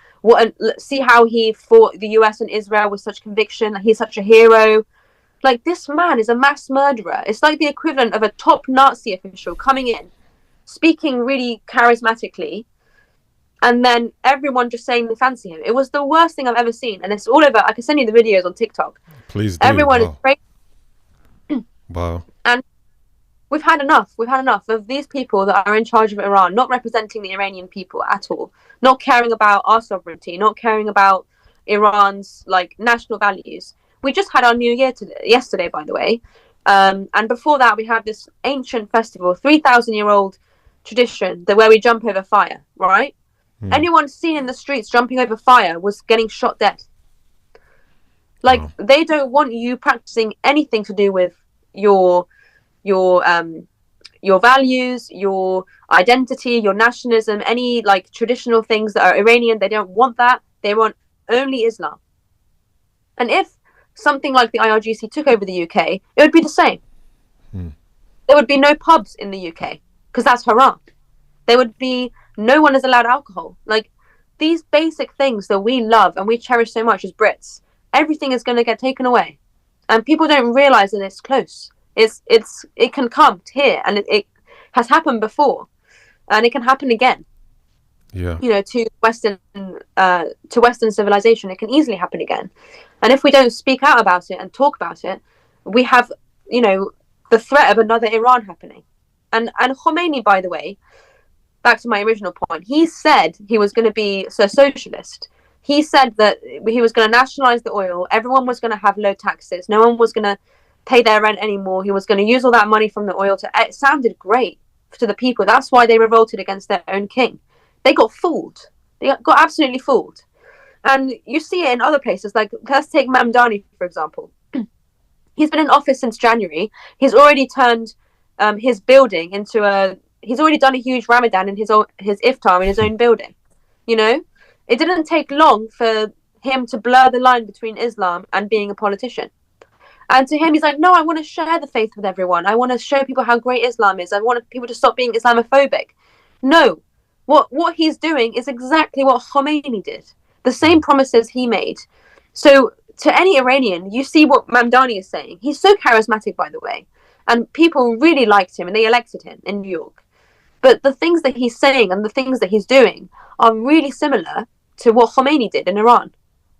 see how he fought the US and Israel with such conviction, he's such a hero. Like, this man is a mass murderer. It's like the equivalent of a top Nazi official coming in, speaking really charismatically, and then everyone just saying they fancy him. It was the worst thing I've ever seen, and it's all over. I can send you the videos on TikTok. Please do. Everyone is crazy. Wow. And we've had enough of these people that are in charge of Iran not representing the Iranian people at all, not caring about our sovereignty, not caring about Iran's like national values. We just had our New Year yesterday, by the way, and before that we had this ancient festival, 3,000-year-old tradition where we jump over fire, right? Anyone seen in the streets jumping over fire was getting shot dead. Like, they don't want you practicing anything to do with your values, your identity, your nationalism, any like traditional things that are Iranian. They don't want that. They want only Islam. And if something like the IRGC took over the UK, it would be the same. There would be no pubs in the UK because that's haram. There would be no one is allowed alcohol. Like, these basic things that we love and we cherish so much as Brits, everything is going to get taken away, and people don't realize that it's close. It can come here, and it has happened before, and it can happen again. Yeah. You know, to Western civilization, it can easily happen again. And if we don't speak out about it and talk about it, we have, you know, the threat of another Iran happening. And Khomeini, by the way, back to my original point, he said he was going to be a socialist. He said that he was going to nationalize the oil. Everyone was going to have low taxes. No one was going to pay their rent anymore. He was going to use all that money from the oil. It sounded great to the people. That's why they revolted against their own king. They got fooled. They got absolutely fooled. And you see it in other places. Like, let's take Mamdani, for example. He's been in office since January. He's already turned his building into a... He's already done a huge Ramadan in his iftar in his own building. You know? It didn't take long for him to blur the line between Islam and being a politician. And to him, he's like, no, I want to share the faith with everyone. I want to show people how great Islam is. I want people to stop being Islamophobic. No. What he's doing is exactly what Khomeini did. The same promises he made. So to any Iranian, you see what Mamdani is saying. He's so charismatic, by the way. And people really liked him and they elected him in New York. But the things that he's saying and the things that he's doing are really similar to what Khomeini did in Iran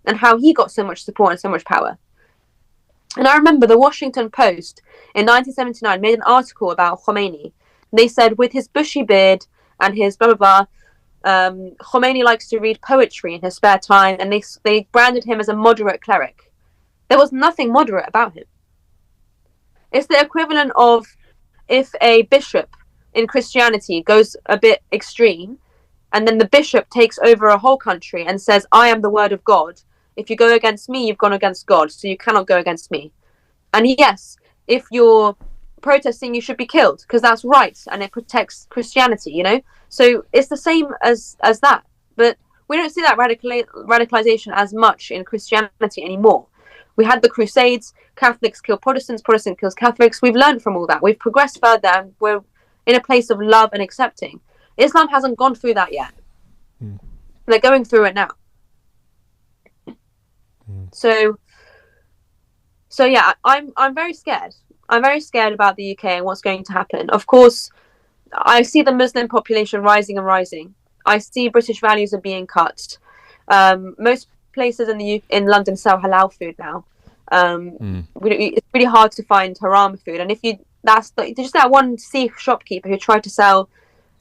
and how he got so much support and so much power. And I remember the Washington Post in 1979 made an article about Khomeini. They said with his bushy beard and his blah, blah, blah, Khomeini likes to read poetry in his spare time, and they branded him as a moderate cleric. There was nothing moderate about him. It's the equivalent of if a bishop in Christianity goes a bit extreme, and then the bishop takes over a whole country and says, I am the word of God. If you go against me, you've gone against God, so you cannot go against me. And yes, if you're protesting, you should be killed, because that's right, and it protects Christianity, you know? So it's the same as that. But we don't see that radicalization as much in Christianity anymore. We had the Crusades, Catholics kill Protestants, Protestant kills Catholics. We've learned from all that. We've progressed further, and we're in a place of love and accepting. Islam hasn't gone through that yet. They're going through it now. So yeah, I'm very scared. I'm very scared about the UK and what's going to happen. Of course, I see the Muslim population rising and rising. I see British values are being cut. Most places in London sell halal food now. It's really hard to find haram food. And if you, did you see that one Sikh shopkeeper who tried to sell?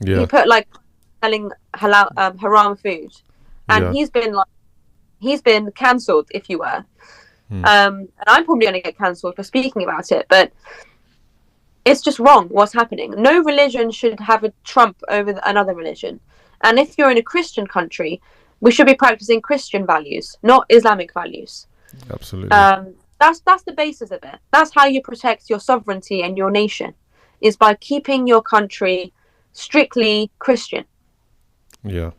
Yeah. He put like selling halal haram food, and he's been cancelled, if you were. And I'm probably going to get cancelled for speaking about it, but it's just wrong what's happening. No religion should have a trump over another religion. And if you're in a Christian country, we should be practicing Christian values, not Islamic values. Absolutely. That's the basis of it. That's how you protect your sovereignty and your nation, is by keeping your country strictly Christian. Yeah.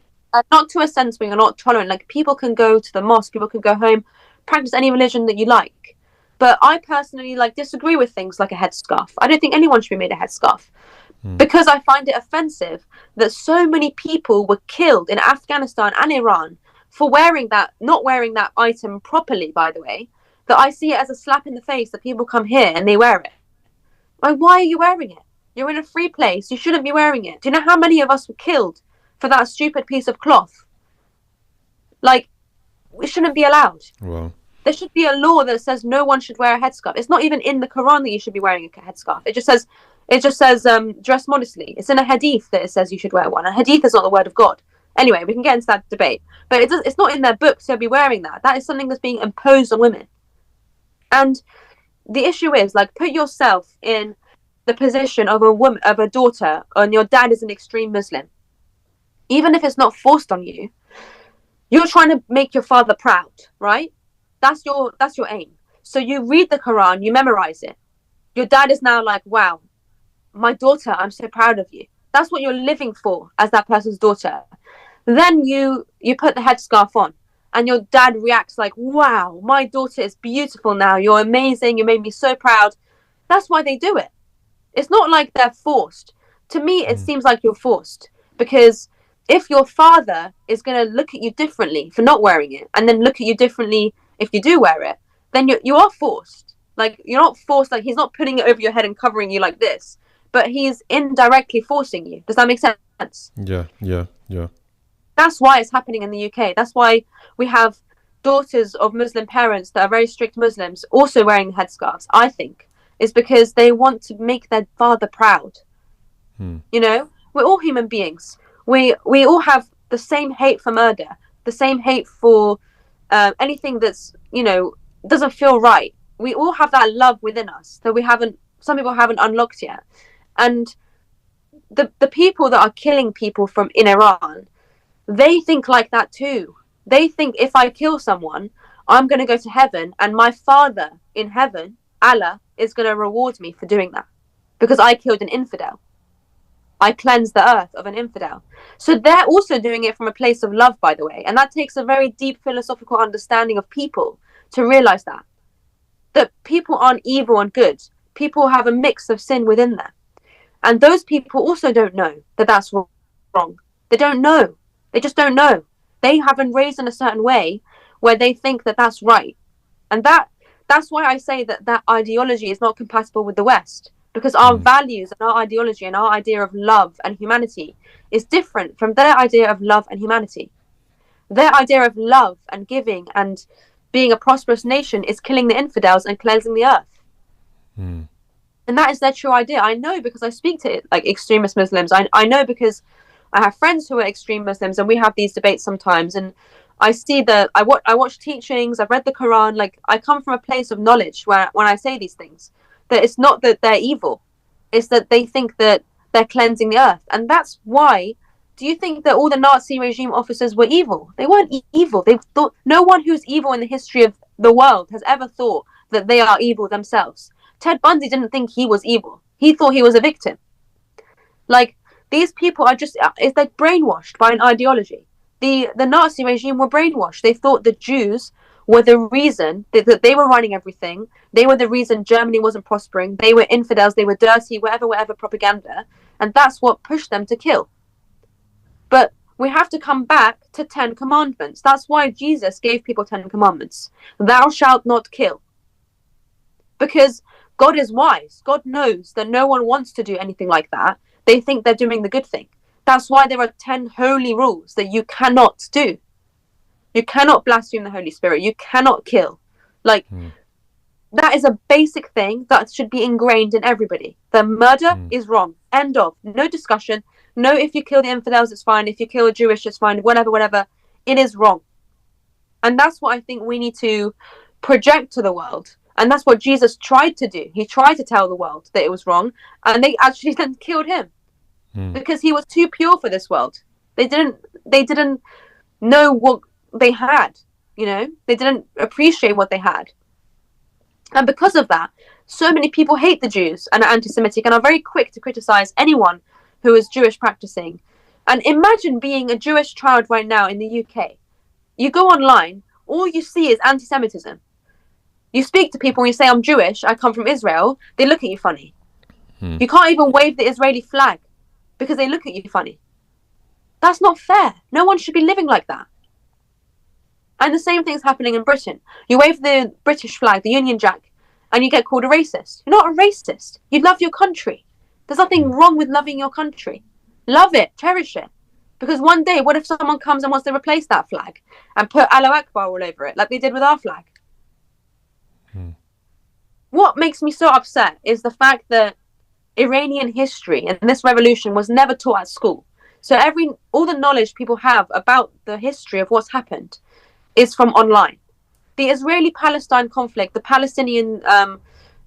Not to a sense where you're not tolerant. Like, people can go to the mosque, people can go home, practice any religion that you like. But I personally disagree with things like a headscarf. I don't think anyone should be made a headscarf, because I find it offensive that so many people were killed in Afghanistan and Iran for not wearing that item properly, by the way, that I see it as a slap in the face that people come here and they wear it. Like, why are you wearing it? You're in a free place. You shouldn't be wearing it. Do you know how many of us were killed for that stupid piece of cloth? Like, it shouldn't be allowed. Well, there should be a law that says no one should wear a headscarf. It's not even in the Quran that you should be wearing a headscarf. It just says dress modestly. It's in a hadith that it says you should wear one. A hadith is not the word of God. Anyway, we can get into that debate. But it's not in their book to be wearing that. That is something that's being imposed on women. And the issue is, put yourself in the position of a woman, of a daughter, and your dad is an extreme Muslim. Even if it's not forced on you, you're trying to make your father proud, right? That's your aim. So you read the Quran, you memorize it. Your dad is now like, wow, my daughter, I'm so proud of you. That's what you're living for as that person's daughter. Then you put the headscarf on, and your dad reacts like, wow, my daughter is beautiful now. You're amazing. You made me so proud. That's why they do it. It's not like they're forced. To me, it seems like you're forced, because if your father is going to look at you differently for not wearing it, and then look at you differently if you do wear it, then you are forced. Like, you're not forced, like, he's not putting it over your head and covering you like this, but he's indirectly forcing you. Does that make sense? Yeah. That's why it's happening in the UK. That's why we have daughters of Muslim parents that are very strict Muslims also wearing headscarves, I think, is because they want to make their father proud. You know, we're all human beings. We all have the same hate for murder, the same hate for anything that's, you know, doesn't feel right. We all have that love within us that some people haven't unlocked yet. And the people that are killing people from in Iran, they think like that too. They think if I kill someone, I'm going to go to heaven, and my father in heaven, Allah, is going to reward me for doing that because I killed an infidel. I cleansed the earth of an infidel. So they're also doing it from a place of love, by the way. And that takes a very deep philosophical understanding of people to realize that people aren't evil and good. People have a mix of sin within them. And those people also don't know that that's wrong. They don't know. They just don't know. They have been raised in a certain way where they think that that's right. And that's why I say that ideology is not compatible with the West. Because our values and our ideology and our idea of love and humanity is different from their idea of love and humanity. Their idea of love and giving and being a prosperous nation is killing the infidels and cleansing the earth. And that is their true idea. I know because I speak to like extremist Muslims. I know because I have friends who are extreme Muslims, and we have these debates sometimes. And I see that I watch teachings. I've read the Quran. Like, I come from a place of knowledge where when I say these things, that it's not that they're evil, it's that they think that they're cleansing the earth. And that's why, do you think that all the Nazi regime officers were evil? They weren't evil. They thought, no one who's evil in the history of the world has ever thought that they are evil themselves. Ted Bundy didn't think he was evil. He thought he was a victim. Like, these people are just, it's like brainwashed by an ideology. The Nazi regime were brainwashed. They thought the Jews were the reason that they were running everything. They were the reason Germany wasn't prospering. They were infidels. They were dirty, whatever propaganda. And that's what pushed them to kill. But we have to come back to 10 commandments. That's why Jesus gave people 10 commandments. Thou shalt not kill. Because God is wise. God knows that no one wants to do anything like that. They think they're doing the good thing. That's why there are 10 holy rules that you cannot do. You cannot blaspheme the Holy Spirit. You cannot kill. Like, that is a basic thing that should be ingrained in everybody. The murder is wrong. End of. No discussion. No, if you kill the infidels, it's fine. If you kill a Jewish, it's fine. Whatever. It is wrong. And that's what I think we need to project to the world. And that's what Jesus tried to do. He tried to tell the world that it was wrong. And they actually then killed him. Because he was too pure for this world. They didn't know what they had, you know? They didn't appreciate what they had. And because of that, so many people hate the Jews and are anti-Semitic and are very quick to criticize anyone who is Jewish practicing. And imagine being a Jewish child right now in the UK. You go online, all you see is anti-Semitism. You speak to people and you say, I'm Jewish, I come from Israel, they look at you funny. You can't even wave the Israeli flag because they look at you funny. That's not fair. No one should be living like that. And the same thing's happening in Britain. You wave the British flag, the Union Jack, and you get called a racist. You're not a racist. You love your country. There's nothing wrong with loving your country. Love it, cherish it. Because one day, what if someone comes and wants to replace that flag and put Allahu Akbar all over it, like they did with our flag? What makes me so upset is the fact that Iranian history and this revolution was never taught at school. So all the knowledge people have about the history of what's happened is from online. The Israeli-Palestine conflict, the Palestinian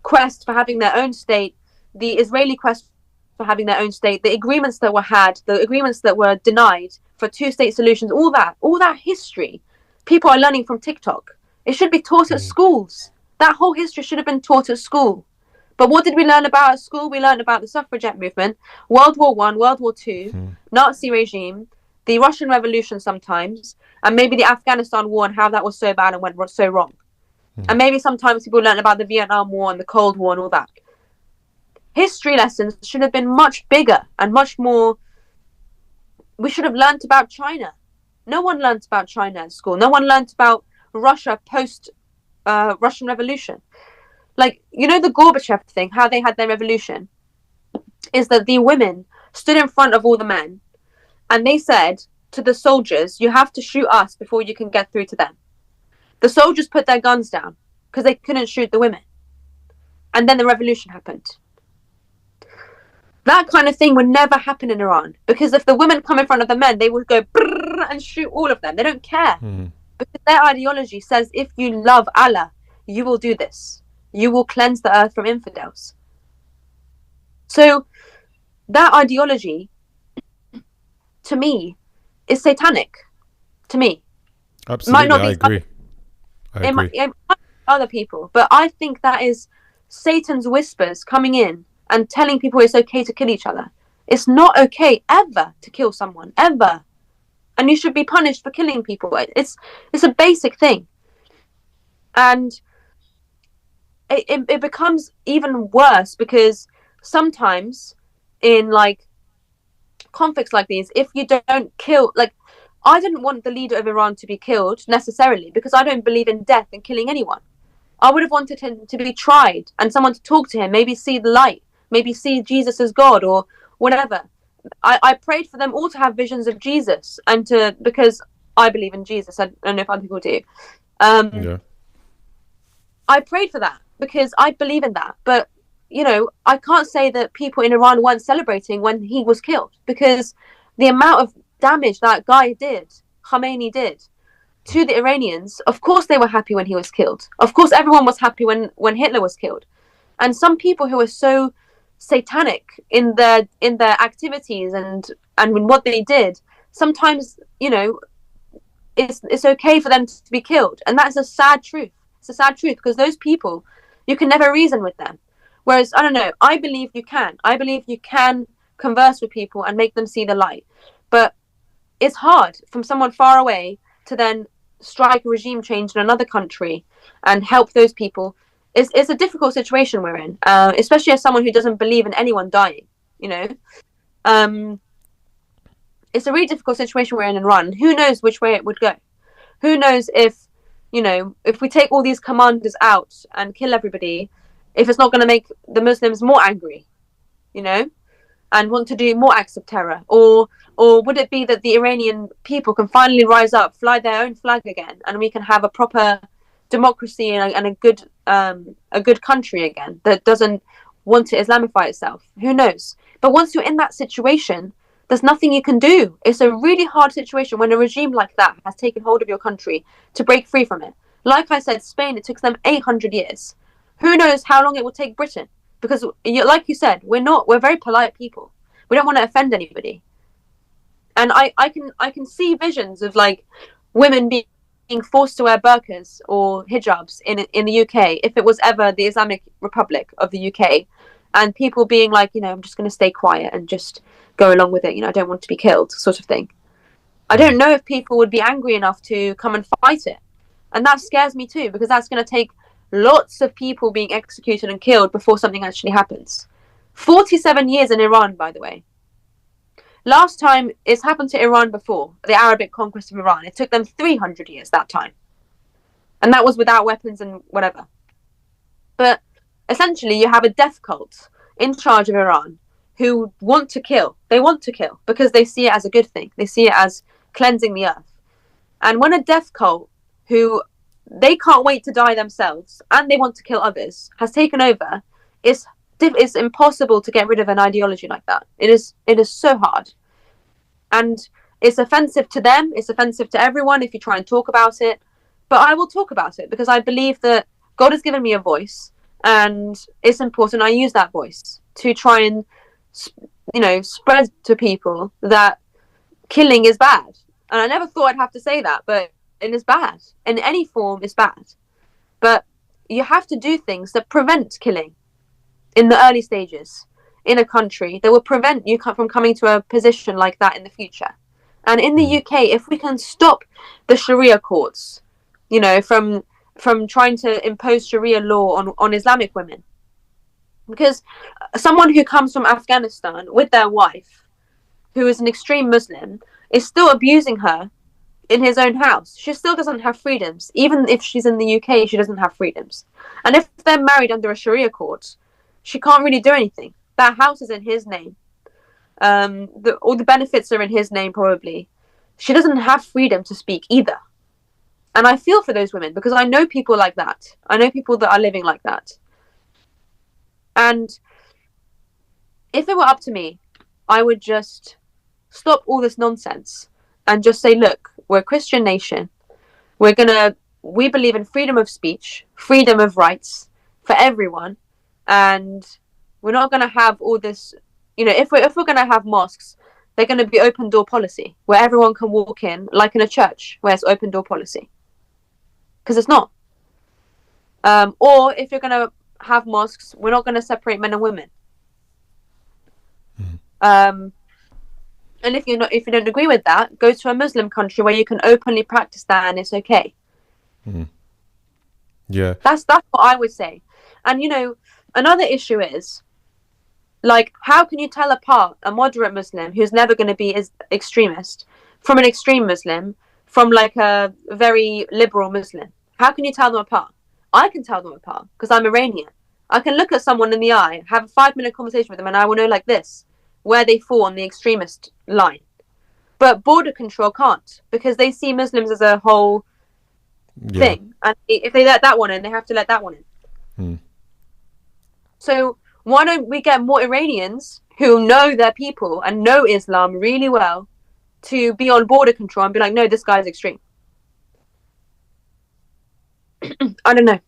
quest for having their own state, the Israeli quest for having their own state, the agreements that were had, the agreements that were denied for two-state solutions, all that history, people are learning from TikTok. It should be taught at schools. That whole history should have been taught at school. But what did we learn about at school? We learned about the suffragette movement, World War I, World War II, Nazi regime, the Russian Revolution sometimes, and maybe the Afghanistan war and how that was so bad and went so wrong. And maybe sometimes people learn about the Vietnam War and the Cold War and all that. History lessons should have been much bigger and much more we should have learnt about China. No one learnt about China at school. No one learnt about Russia post Russian Revolution. Like, you know, the Gorbachev thing, how they had their revolution, is that the women stood in front of all the men and they said to the soldiers, you have to shoot us before you can get through to them. The soldiers put their guns down because they couldn't shoot the women. And then the revolution happened. That kind of thing would never happen in Iran, because if the women come in front of the men, they would go and shoot all of them. They don't care. Because their ideology says, if you love Allah, you will do this. You will cleanse the earth from infidels. So that ideology, to me, is satanic. To me. Absolutely, Might not be I agree. It might be other people, but I think that is Satan's whispers coming in and telling people it's okay to kill each other. It's not okay ever to kill someone, ever. And you should be punished for killing people. It's a basic thing. And it becomes even worse because sometimes in like conflicts like these, if you don't kill, like, I didn't want the leader of Iran to be killed necessarily because I don't believe in death and killing anyone. I would have wanted him to be tried and someone to talk to him, maybe see the light, maybe see Jesus as God or whatever. I prayed for them all to have visions of Jesus and because I believe in Jesus. I don't know if other people do. Yeah. I prayed for that because I believe in that. But, you know, I can't say that people in Iran weren't celebrating when he was killed, because the amount of damage that guy did, Khomeini did, to the Iranians, of course they were happy when he was killed. Of course everyone was happy when Hitler was killed. And some people who are so satanic in their activities and in what they did, sometimes, you know, it's okay for them to be killed. And that's a sad truth. It's a sad truth because those people, you can never reason with them. Whereas, I don't know, I believe you can. I believe you can converse with people and make them see the light. But it's hard from someone far away to then strike a regime change in another country and help those people. It's a difficult situation we're in, especially as someone who doesn't believe in anyone dying, you know. It's a really difficult situation we're in Iran. Who knows which way it would go? Who knows if, you know, if we take all these commanders out and kill everybody, if it's not going to make the Muslims more angry, you know, and want to do more acts of terror? Or would it be that the Iranian people can finally rise up, fly their own flag again, and we can have a proper democracy and a good country again that doesn't want to Islamify itself? Who knows? But once you're in that situation, there's nothing you can do. It's a really hard situation when a regime like that has taken hold of your country to break free from it. Like I said, Spain, it took them 800 years. Who knows how long it will take Britain? Because, like you said, we're very polite people. We don't want to offend anybody. And I can see visions of like women being forced to wear burqas or hijabs in the UK, if it was ever the Islamic Republic of the UK, and people being like, you know, I'm just going to stay quiet and just go along with it, you know, I don't want to be killed, sort of thing. I don't know if people would be angry enough to come and fight it. And that scares me too, because that's going to take lots of people being executed and killed before something actually happens. 47 years in Iran, by the way. Last time it's happened to Iran before, the Arabic conquest of Iran, it took them 300 years that time. And that was without weapons and whatever. But essentially you have a death cult in charge of Iran who want to kill. They want to kill because they see it as a good thing. They see it as cleansing the earth. And when a death cult who they can't wait to die themselves and they want to kill others has taken over, it's impossible to get rid of an ideology like that. It is so hard. And it's offensive to them. It's offensive to everyone if you try and talk about it. But I will talk about it because I believe that God has given me a voice and it's important I use that voice to try and, you know, spread to people that killing is bad. And I never thought I'd have to say that, but it is bad. In any form, it's bad. But you have to do things that prevent killing in the early stages in a country that will prevent you from coming to a position like that in the future. And in the UK, if we can stop the Sharia courts, you know, from trying to impose Sharia law on Islamic women, because someone who comes from Afghanistan with their wife, who is an extreme Muslim, is still abusing her in his own house. She still doesn't have freedoms. Even if she's in the UK, she doesn't have freedoms. And if they're married under a Sharia court, she can't really do anything. That house is in his name. All the benefits are in his name, probably. She doesn't have freedom to speak either. And I feel for those women because I know people like that. I know people that are living like that. And if it were up to me, I would just stop all this nonsense and just say, look, we're a Christian nation. We believe in freedom of speech, freedom of rights for everyone. And we're not going to have all this, if we're going to have mosques, they're going to be open door policy where everyone can walk in, like in a church where it's open door policy. Because it's not. Or if you're going to have mosques, we're not going to separate men and women. And if you don't agree with that, go to a Muslim country where you can openly practice that and it's okay. Yeah, that's what I would say. And another issue is, like, how can you tell apart a moderate Muslim who's never going to be as extremist from an extreme Muslim, from like a very liberal Muslim? How can you tell them apart? I can tell them apart because I'm Iranian. I can look at someone in the eye, have a 5-minute conversation with them, and I will know like this where they fall on the extremist line. But border control can't, because they see Muslims as a whole thing. And if they let that one in, they have to let that one in. So why don't we get more Iranians who know their people and know Islam really well to be on border control and be like, no, this guy's extreme. I don't know.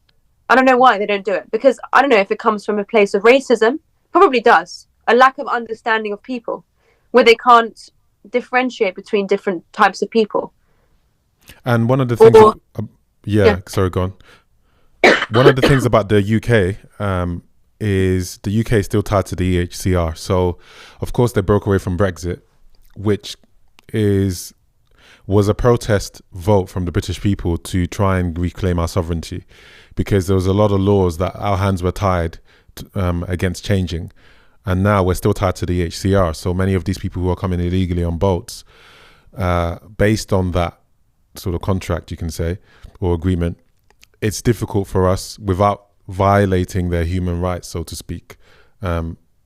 I don't know why they don't do it. Because I don't know if it comes from a place of racism. Probably does. A lack of understanding of people, where they can't differentiate between different types of people. And one of the things... sorry, go on. One of the things about the UK is the UK is still tied to the EHCR. So, of course, they broke away from Brexit, which was a protest vote from the British people to try and reclaim our sovereignty, because there was a lot of laws that our hands were tied against changing. And now we're still tied to the HCR. So many of these people who are coming illegally on boats, based on that sort of contract, you can say, or agreement, it's difficult for us without violating their human rights, so to speak,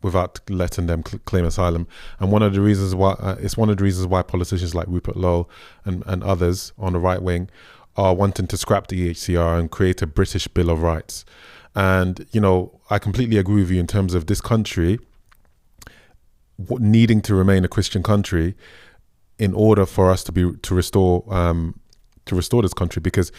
without letting them claim asylum. And one of the reasons why it's one of the reasons why politicians like Rupert Lowe and others on the right wing are wanting to scrap the EHCR and create a British Bill of Rights. And I completely agree with you in terms of this country needing to remain a Christian country in order for us to restore this country, because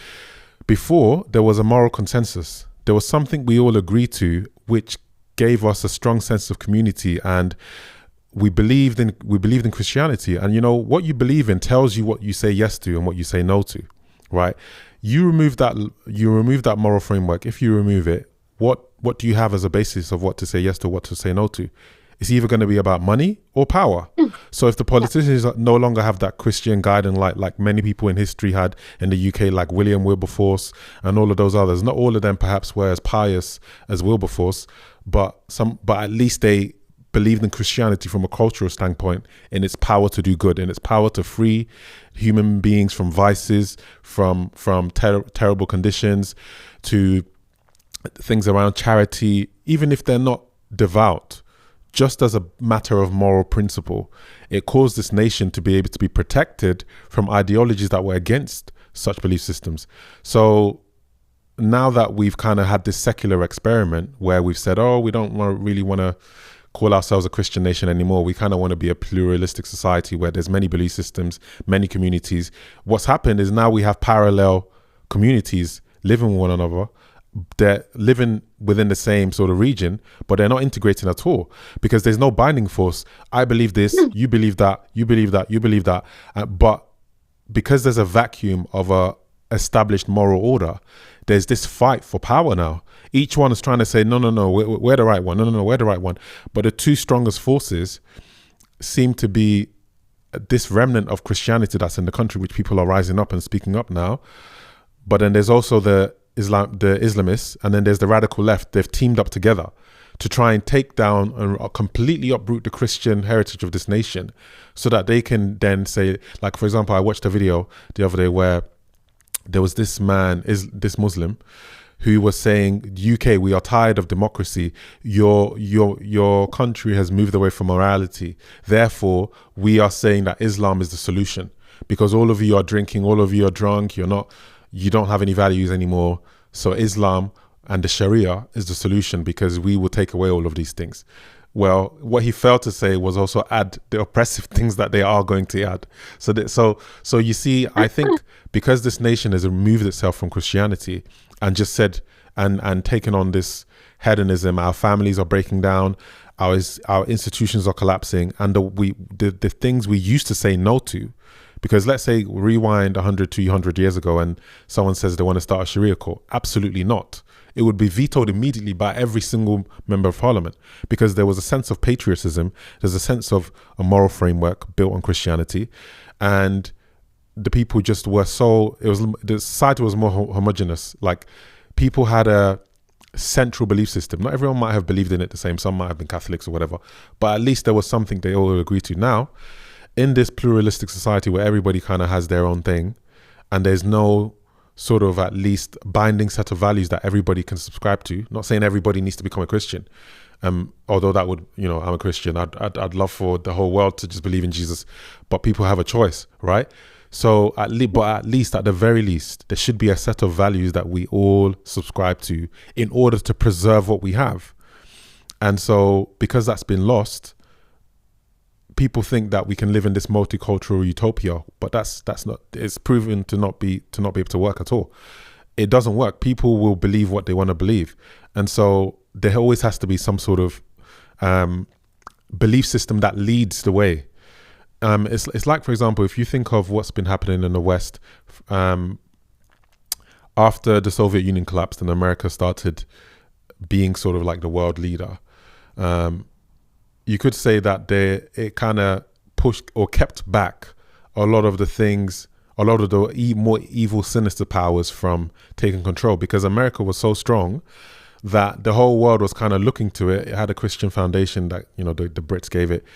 before there was a moral consensus. There was something we all agreed to, which gave us a strong sense of community, and we believed in Christianity. And what you believe in tells you what you say yes to and what you say no to, right? You remove that moral framework. If you remove it, what do you have as a basis of what to say yes to, what to say no to? It's either going to be about money or power. So if the politicians no longer have that Christian guiding light, like many people in history had in the UK, like William Wilberforce and all of those others, not all of them perhaps were as pious as Wilberforce, but at least they believed in Christianity from a cultural standpoint, in its power to do good, in its power to free human beings from vices, from terrible conditions, to things around charity, even if they're not devout. Just as a matter of moral principle, it caused this nation to be able to be protected from ideologies that were against such belief systems. So now that we've kind of had this secular experiment where we've said, oh, we don't really want to call ourselves a Christian nation anymore. We kind of want to be a pluralistic society where there's many belief systems, many communities. What's happened is now we have parallel communities living with one another. They're living within the same sort of region, but they're not integrating at all, because there's no binding force. I believe this, you believe that, you believe that, you believe that. But because there's a vacuum of a established moral order, there's this fight for power now. Each one is trying to say, no, we're the right one. No, we're the right one. But the two strongest forces seem to be this remnant of Christianity that's in the country, which people are rising up and speaking up now. But then there's also the Islamists, and then there's the radical left. They've teamed up together to try and take down and completely uproot the Christian heritage of this nation, so that they can then say, like, for example, I watched a video the other day where there was this man, this Muslim, who was saying, UK, we are tired of democracy. Your country has moved away from morality. Therefore, we are saying that Islam is the solution, because all of you are drinking, all of you are drunk, you don't have any values anymore. So Islam and the Sharia is the solution, because we will take away all of these things. Well, what he failed to say was also add the oppressive things that they are going to add. So you see, I think because this nation has removed itself from Christianity and just said and taken on this hedonism, our families are breaking down, our institutions are collapsing, and the things we used to say no to. Because let's say rewind 100, 200 years ago and someone says they want to start a Sharia court. Absolutely not. It would be vetoed immediately by every single member of parliament, because there was a sense of patriotism. There's a sense of a moral framework built on Christianity, and the people just were the society was more homogenous. Like, people had a central belief system. Not everyone might have believed in it the same. Some might have been Catholics or whatever, but at least there was something they all agreed to. Now, in this pluralistic society where everybody kind of has their own thing, and there's no sort of at least binding set of values that everybody can subscribe to. Not saying everybody needs to become a Christian, although that would, I'm a Christian. I'd love for the whole world to just believe in Jesus, but people have a choice, right? So at least at the very least, there should be a set of values that we all subscribe to in order to preserve what we have. And so because that's been lost, people think that we can live in this multicultural utopia, but that's not. It's proven to not be able to work at all. It doesn't work. People will believe what they want to believe, and so there always has to be some sort of belief system that leads the way. It's like, for example, if you think of what's been happening in the West after the Soviet Union collapsed and America started being sort of like the world leader. You could say that it kind of pushed or kept back a lot of the things, a lot of the more evil, sinister powers from taking control, because America was so strong that the whole world was kind of looking to it. It had a Christian foundation that, the Brits gave it.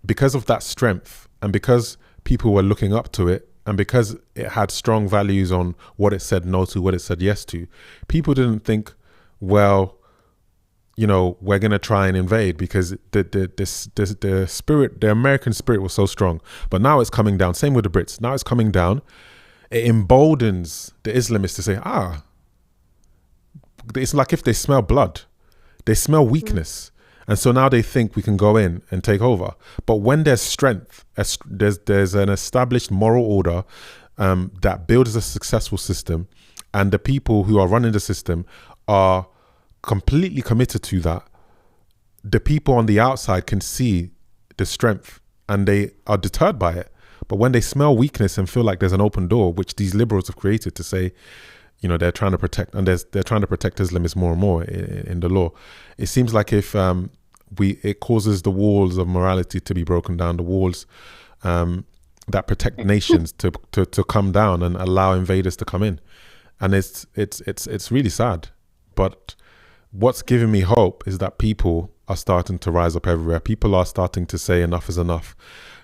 Because of that strength, and because people were looking up to it, and because it had strong values on what it said no to, what it said yes to, people didn't think, well, we're going to try and invade, because the spirit, the American spirit was so strong. But now it's coming down. Same with the Brits. Now it's coming down. It emboldens the Islamists to say, it's like if they smell blood, they smell weakness. And so now they think we can go in and take over. But when there's strength, there's an established moral order that builds a successful system, and the people who are running the system are completely committed to that, the people on the outside can see the strength and they are deterred by it. But when they smell weakness and feel like there's an open door, which these liberals have created to say, they're trying to protect, and they're trying to protect Islamists more and more in the law. It seems like if it causes the walls of morality to be broken down, the walls that protect nations to come down and allow invaders to come in, and it's really sad. But what's giving me hope is that people are starting to rise up everywhere. People are starting to say enough is enough.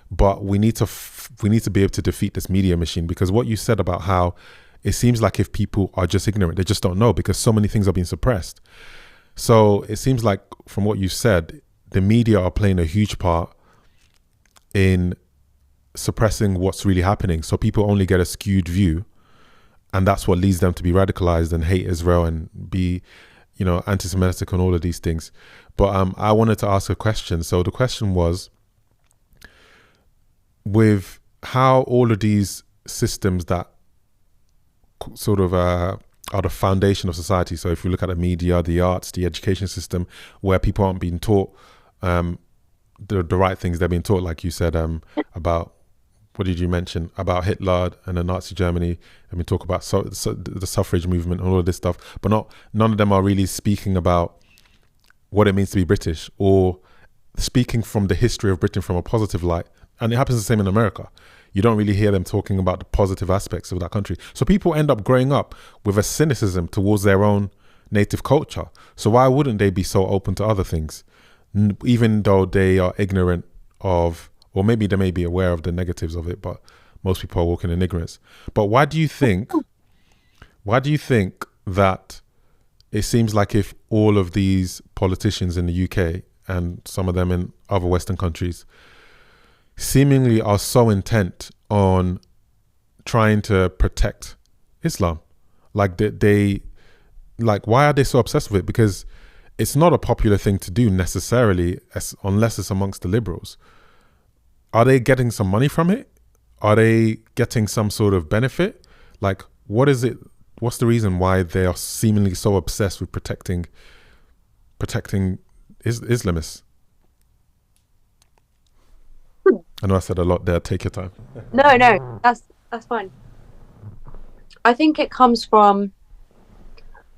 But we need to be able to defeat this media machine, because what you said about how it seems like if people are just ignorant, they just don't know, because so many things are being suppressed. So it seems like from what you said, the media are playing a huge part in suppressing what's really happening. So people only get a skewed view, and that's what leads them to be radicalized and hate Israel and be, anti-Semitic and all of these things. But I wanted to ask a question. So the question was, with how all of these systems that sort of are the foundation of society. So if you look at the media, the arts, the education system, where people aren't being taught the right things, they're being taught, like you said, about, what did you mention, about Hitler and the Nazi Germany, and we talk about the suffrage movement and all of this stuff, but none of them are really speaking about what it means to be British, or speaking from the history of Britain from a positive light. And it happens the same in America. You don't really hear them talking about the positive aspects of that country. So people end up growing up with a cynicism towards their own native culture. So why wouldn't they be so open to other things, even though they are ignorant of, or maybe they may be aware of the negatives of it, but most people are walking in ignorance. But why do you think that it seems like if all of these politicians in the UK and some of them in other Western countries seemingly are so intent on trying to protect Islam, like they like, why are they so obsessed with it? Because it's not a popular thing to do necessarily, unless it's amongst the liberals. Are they getting some money from it? Are they getting some sort of benefit? Like, what is it? What's the reason why they are seemingly so obsessed with protecting Islamists? I know I said a lot there. Take your time. No, that's fine. I think it comes from,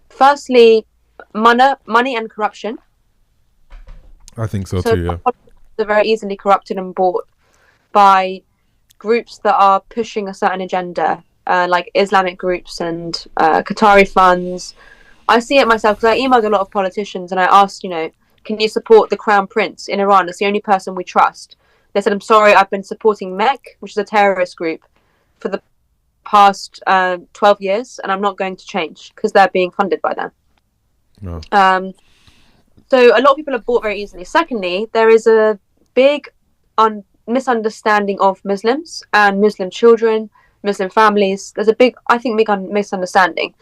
firstly, money and corruption. I think so too, yeah. They're very easily corrupted and bought by groups that are pushing a certain agenda, like Islamic groups and Qatari funds. I see it myself because I emailed a lot of politicians and I asked, can you support the Crown Prince in Iran? It's the only person we trust. They said, I'm sorry, I've been supporting MEC, which is a terrorist group, for the past 12 years, and I'm not going to change because they're being funded by them. No. So a lot of people are bought very easily. Secondly, there is a big misunderstanding of Muslims and Muslim children, Muslim families. There's a big misunderstanding.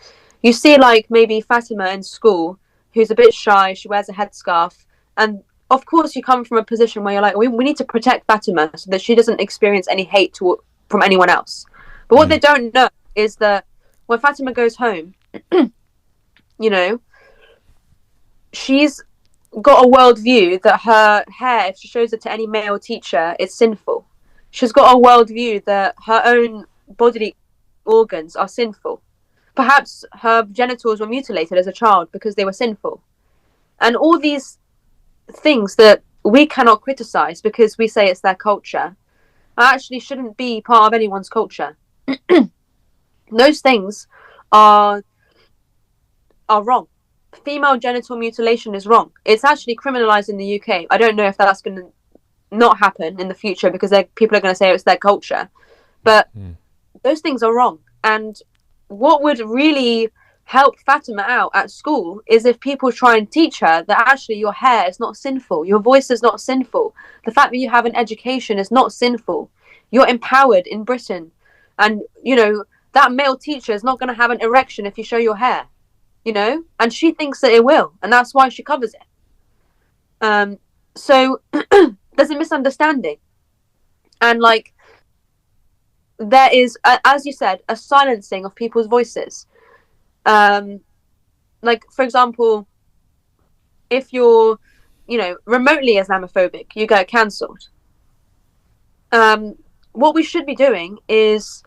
You see, like, maybe Fatima in school, who's a bit shy, she wears a headscarf, and of course you come from a position where you're like, we need to protect Fatima so that she doesn't experience any hate from anyone else. But what they don't know is that when Fatima goes home, she's got a worldview that her hair, if she shows it to any male teacher, it's sinful. She's got a worldview that her own bodily organs are sinful. Perhaps her genitals were mutilated as a child because they were sinful. And all these things that we cannot criticize because we say it's their culture actually shouldn't be part of anyone's culture. Those things are wrong. Female genital mutilation is wrong. It's actually criminalized in the UK. I don't know if that's going to not happen in the future because people are going to say it's their culture. But those things are wrong. And what would really help Fatima out at school is if people try and teach her that actually your hair is not sinful. Your voice is not sinful. The fact that you have an education is not sinful. You're empowered in Britain. And, that male teacher is not going to have an erection if you show your hair. And she thinks that it will, and that's why she covers it. So there's a misunderstanding, and like there is, as you said, a silencing of people's voices. Like, for example, if you're, remotely Islamophobic, you get cancelled. What we should be doing is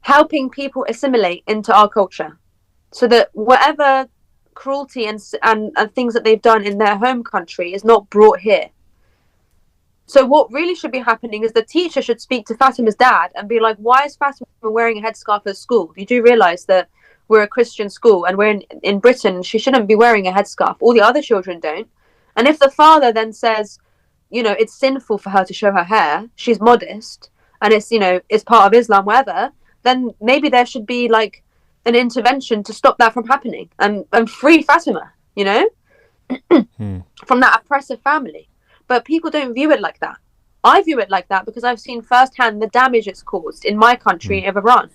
helping people assimilate into our culture, so that whatever cruelty and things that they've done in their home country is not brought here. So what really should be happening is the teacher should speak to Fatima's dad and be like, why is Fatima wearing a headscarf at school? You do realise that we're a Christian school and we're in Britain. She shouldn't be wearing a headscarf. All the other children don't. And if the father then says, it's sinful for her to show her hair, she's modest, and it's part of Islam, whatever, then maybe there should be like an intervention to stop that from happening and free Fatima, from that oppressive family. But people don't view it like that. I view it like that because I've seen firsthand the damage it's caused in my country of Iran.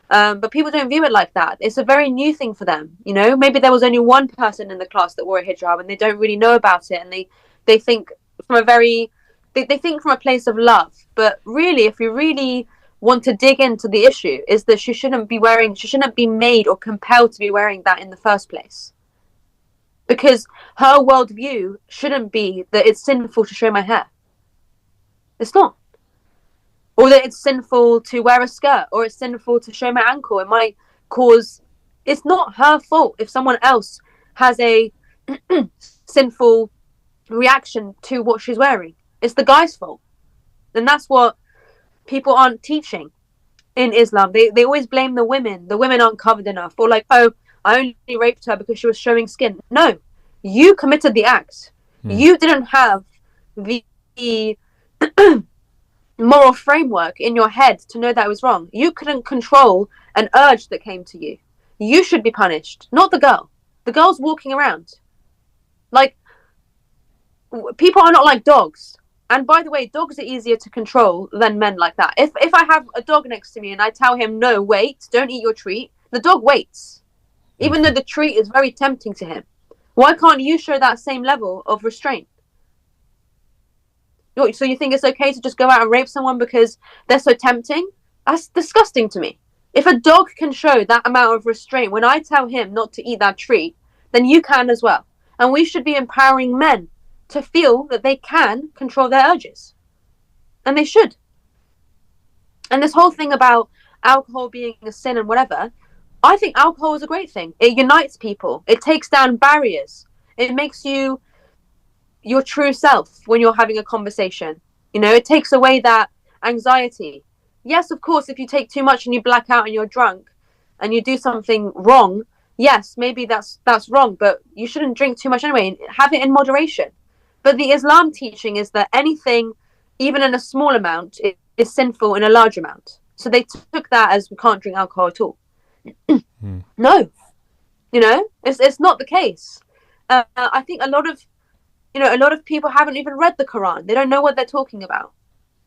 But people don't view it like that. It's a very new thing for them. Maybe there was only one person in the class that wore a hijab and they don't really know about it, and they think from they think from a place of love. But really, if you really want to dig into the issue, is that she shouldn't be made or compelled to be wearing that in the first place. Because her worldview shouldn't be that it's sinful to show my hair. It's not. Or that it's sinful to wear a skirt, or it's sinful to show my ankle. It might cause... It's not her fault if someone else has a sinful reaction to what she's wearing. It's the guy's fault. And that's what people aren't teaching in Islam. They always blame the women. The women aren't covered enough. Or like, oh, I only raped her because she was showing skin. No, you committed the act. You didn't have the moral framework in your head to know that it was wrong. You couldn't control an urge that came to you. You should be punished, not the girl. The girl's walking around. Like, people are not like dogs. And by the way, dogs are easier to control than men like that. If I have a dog next to me and I tell him, no, wait, don't eat your treat, the dog waits. Even though the treat is very tempting to him. Why can't you show that same level of restraint? So you think it's okay to just go out and rape someone because they're so tempting? That's disgusting to me. If a dog can show that amount of restraint when I tell him not to eat that treat, then you can as well. And we should be empowering men to feel that they can control their urges. And they should. And this whole thing about alcohol being a sin and whatever, I think alcohol is a great thing. It unites people. It takes down barriers. It makes you your true self when you're having a conversation. You know, it takes away that anxiety. Yes, of course, if you take too much and you black out and you're drunk and you do something wrong, yes, maybe that's wrong, but you shouldn't drink too much anyway. Have it in moderation. But the Islam teaching is that anything, even in a small amount, is sinful in a large amount. So they took that as we can't drink alcohol at all. No, you know, it's not the case. I think a lot of people haven't even read the Quran. They don't know what they're talking about.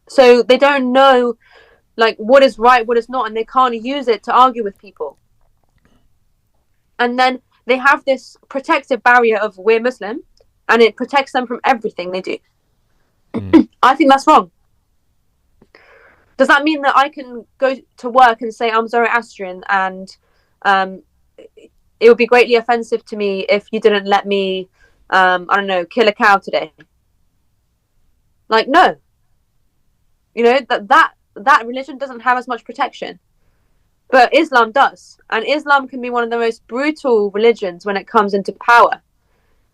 So they don't know like what is right, what is not, and they can't use it to argue with people. And then they have this protective barrier of we're Muslim, and it protects them from everything they do. I think that's wrong. Does that mean that I can go to work and say I'm Zoroastrian and it would be greatly offensive to me if you didn't let me, I don't know, kill a cow today? Like, no. You know, that religion doesn't have as much protection. But Islam does. And Islam can be one of the most brutal religions when it comes into power.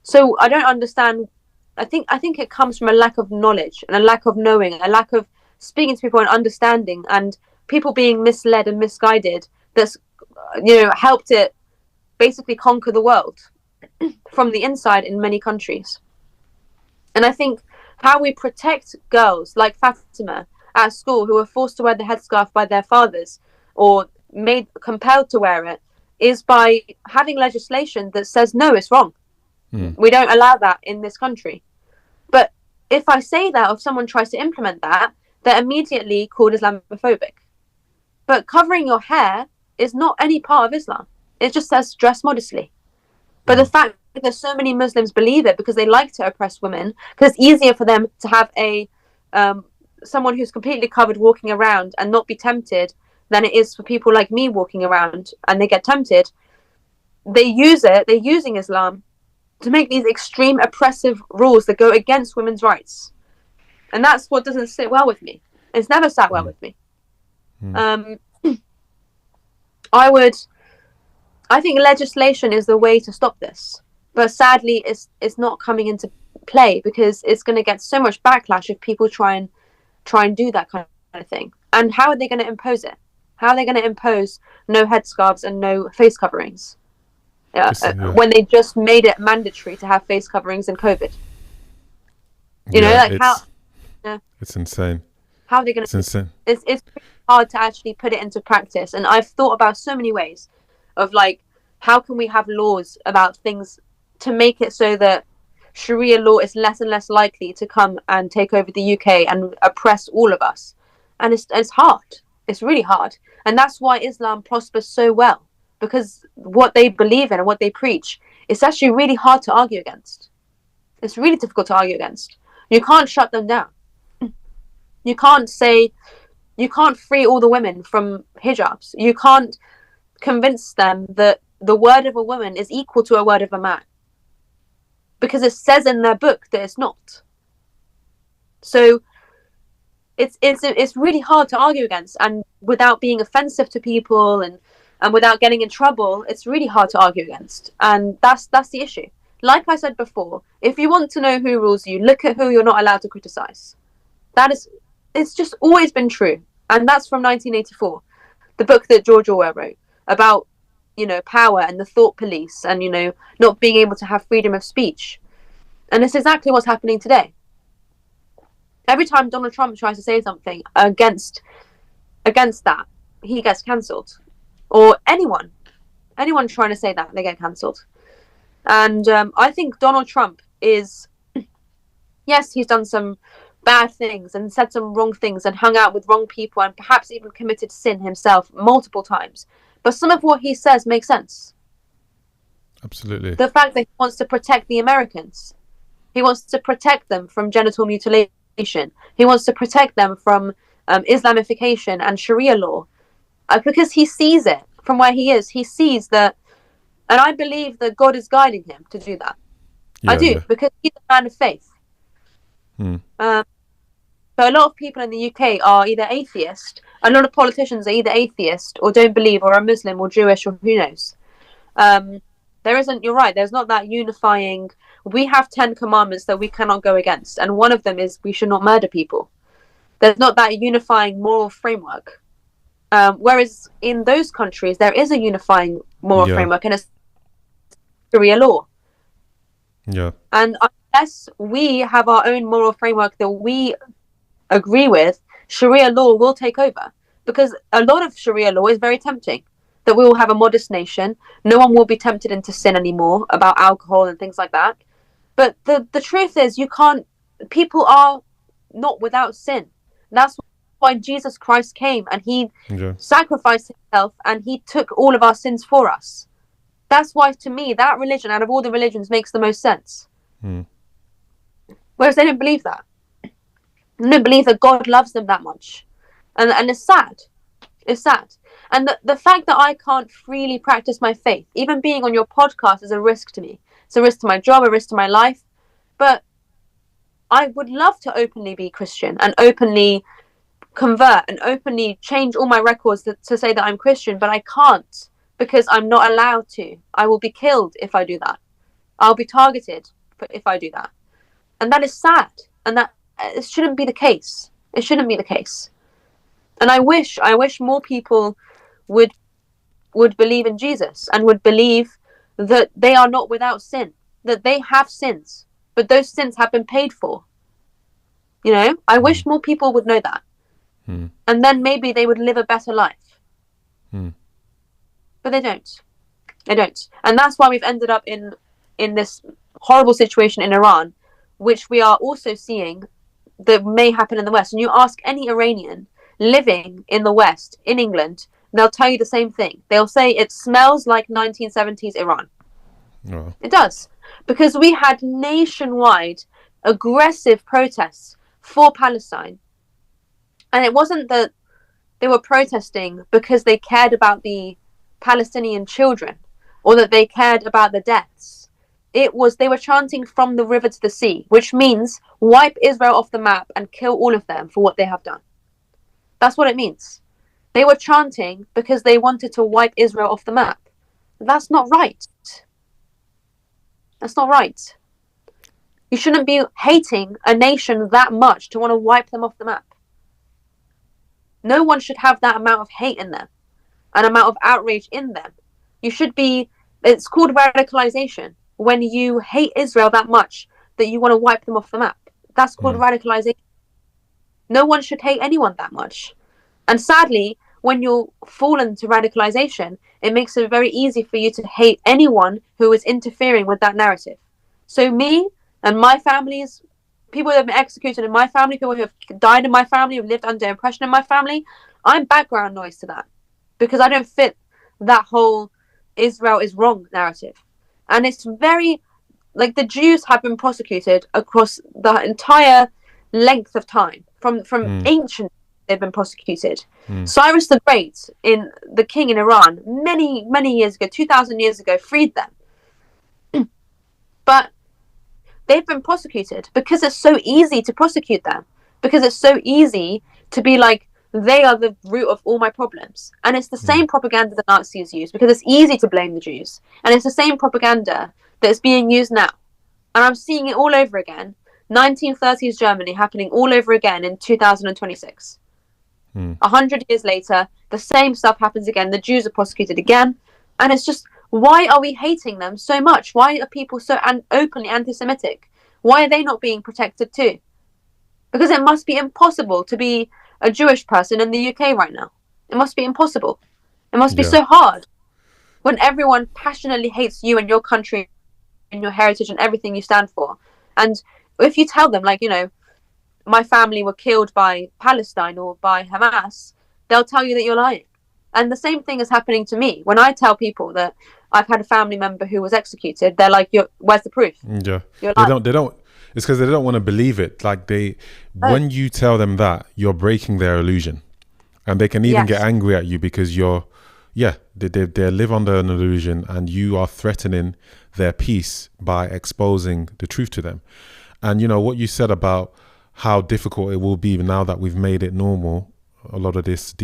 So I don't understand. I think it comes from a lack of knowledge and a lack of knowing, a lack of speaking to people and understanding, and people being misled and misguided that's, you know, helped it basically conquer the world from the inside in many countries. And I think how we protect girls like Fatima at school who are forced to wear the headscarf by their fathers or compelled to wear it is by having legislation that says no, it's wrong. We don't allow that in this country. But if I say that, or if someone tries to implement that, they're immediately called Islamophobic. But covering your hair is not any part of Islam. It just says dress modestly. But the fact that so many Muslims believe it because they like to oppress women, because it's easier for them to have someone who's completely covered walking around and not be tempted than it is for people like me walking around and they get tempted. They're using Islam to make these extreme oppressive rules that go against women's rights. And that's what doesn't sit well with me. It's never sat well with me. I think legislation is the way to stop this. But sadly, it's not coming into play because it's going to get so much backlash if people try and do that kind of thing. And how are they going to impose it? How are they going to impose no headscarves and no face coverings? When they just made it mandatory to have face coverings in COVID. You know, like how... It's insane. How are they going to... It's insane. It's hard to actually put it into practice. And I've thought about so many ways of like, how can we have laws about things to make it so that Sharia law is less and less likely to come and take over the UK and oppress all of us. And it's hard. It's really hard. And that's why Islam prospers so well. Because what they believe in and what they preach, it's actually really hard to argue against. It's really difficult to argue against. You can't shut them down. You can't free all the women from hijabs. You can't convince them that the word of a woman is equal to a word of a man. Because it says in their book that it's not. So it's really hard to argue against, and without being offensive to people and without getting in trouble, it's really hard to argue against. And that's the issue. Like I said before, if you want to know who rules you, look at who you're not allowed to criticize. It's just always been true. And that's from 1984, the book that George Orwell wrote about, power and the thought police and, not being able to have freedom of speech. And it's exactly what's happening today. Every time Donald Trump tries to say something against that, he gets cancelled. Or anyone trying to say that, they get cancelled. And I think Donald Trump is, yes, he's done some bad things and said some wrong things and hung out with wrong people and perhaps even committed sin himself multiple times. But some of what he says makes sense. Absolutely. The fact that he wants to protect the Americans. He wants to protect them from genital mutilation. He wants to protect them from Islamification and Sharia law. Because he sees it from where he is. He sees that, and I believe that God is guiding him to do that. Yeah, I do, because he's a man of faith. So a lot of people in the UK are either atheist. A lot of politicians are either atheist or don't believe or are Muslim or Jewish or who knows. There isn't, you're right, there's not that unifying, we have 10 commandments that we cannot go against. And one of them is we should not murder people. There's not that unifying moral framework. Whereas in those countries, there is a unifying moral framework and it's Sharia law. Yeah. And unless we have our own moral framework that we agree with, Sharia law will take over. Because a lot of Sharia law is very tempting. That we will have a modest nation. No one will be tempted into sin anymore about alcohol and things like that. But the truth is, people are not without sin. That's why Jesus Christ came and he sacrificed himself and he took all of our sins for us. That's why, to me, that religion out of all the religions makes the most sense. Whereas they don't believe that. They don't believe that God loves them that much. And it's sad. It's sad. And the fact that I can't freely practice my faith, even being on your podcast, is a risk to me. It's a risk to my job, a risk to my life. But I would love to openly be Christian and openly convert and openly change all my records to say that I'm Christian, but I can't because I'm not allowed to. I will be killed if I do that. I'll be targeted if I do that. And that is sad. And that it shouldn't be the case. It shouldn't be the case. And I wish more people would believe in Jesus and would believe that they are not without sin, that they have sins, but those sins have been paid for. I wish more people would know that. And then maybe they would live a better life. But they don't. They don't. And that's why we've ended up in this horrible situation in Iran, which we are also seeing that may happen in the West. And you ask any Iranian living in the West, in England, they'll tell you the same thing. They'll say it smells like 1970s Iran. Oh. It does. Because we had nationwide aggressive protests for Palestine. And it wasn't that they were protesting because they cared about the Palestinian children or that they cared about the deaths. It was they were chanting from the river to the sea, which means wipe Israel off the map and kill all of them for what they have done. That's what it means. They were chanting because they wanted to wipe Israel off the map. That's not right. That's not right. You shouldn't be hating a nation that much to want to wipe them off the map. No one should have that amount of hate in them, an amount of outrage in them. It's called radicalization. When you hate Israel that much that you want to wipe them off the map. That's called radicalization. No one should hate anyone that much. And sadly, when you're fallen to radicalization, it makes it very easy for you to hate anyone who is interfering with that narrative. So me and my family's, people who have been executed in my family, people who have died in my family, who have lived under oppression in my family, I'm background noise to that. Because I don't fit that whole Israel is wrong narrative. And it's very, like the Jews have been prosecuted across the entire length of time. From ancient, they've been prosecuted. Cyrus the Great, the king in Iran, many, many years ago, 2,000 years ago, freed them. But they've been prosecuted because it's so easy to prosecute them. Because it's so easy to be like, they are the root of all my problems. And it's the same propaganda the Nazis used because it's easy to blame the Jews. And it's the same propaganda that is being used now. And I'm seeing it all over again. 1930s Germany happening all over again in 2026. 100 years later, the same stuff happens again. The Jews are prosecuted again. And it's just, why are we hating them so much? Why are people so openly anti-Semitic? Why are they not being protected too? Because it must be impossible to be a Jewish person in the UK right now. It must be impossible. It must be Yeah. so hard when everyone passionately hates you and your country and your heritage and everything you stand for. And if you tell them, like, my family were killed by Palestine or by Hamas, they'll tell you that you're lying. And the same thing is happening to me. When I tell people that I've had a family member who was executed, they're like, where's the proof? Yeah. You're They lying. don't, it's because they don't want to believe it. Like Oh, when you tell them that, you're breaking their illusion. And they can even get yes. angry at you because they live under an illusion and you are threatening their peace by exposing the truth to them. And what you said about how difficult it will be now that we've made it normal, a lot of these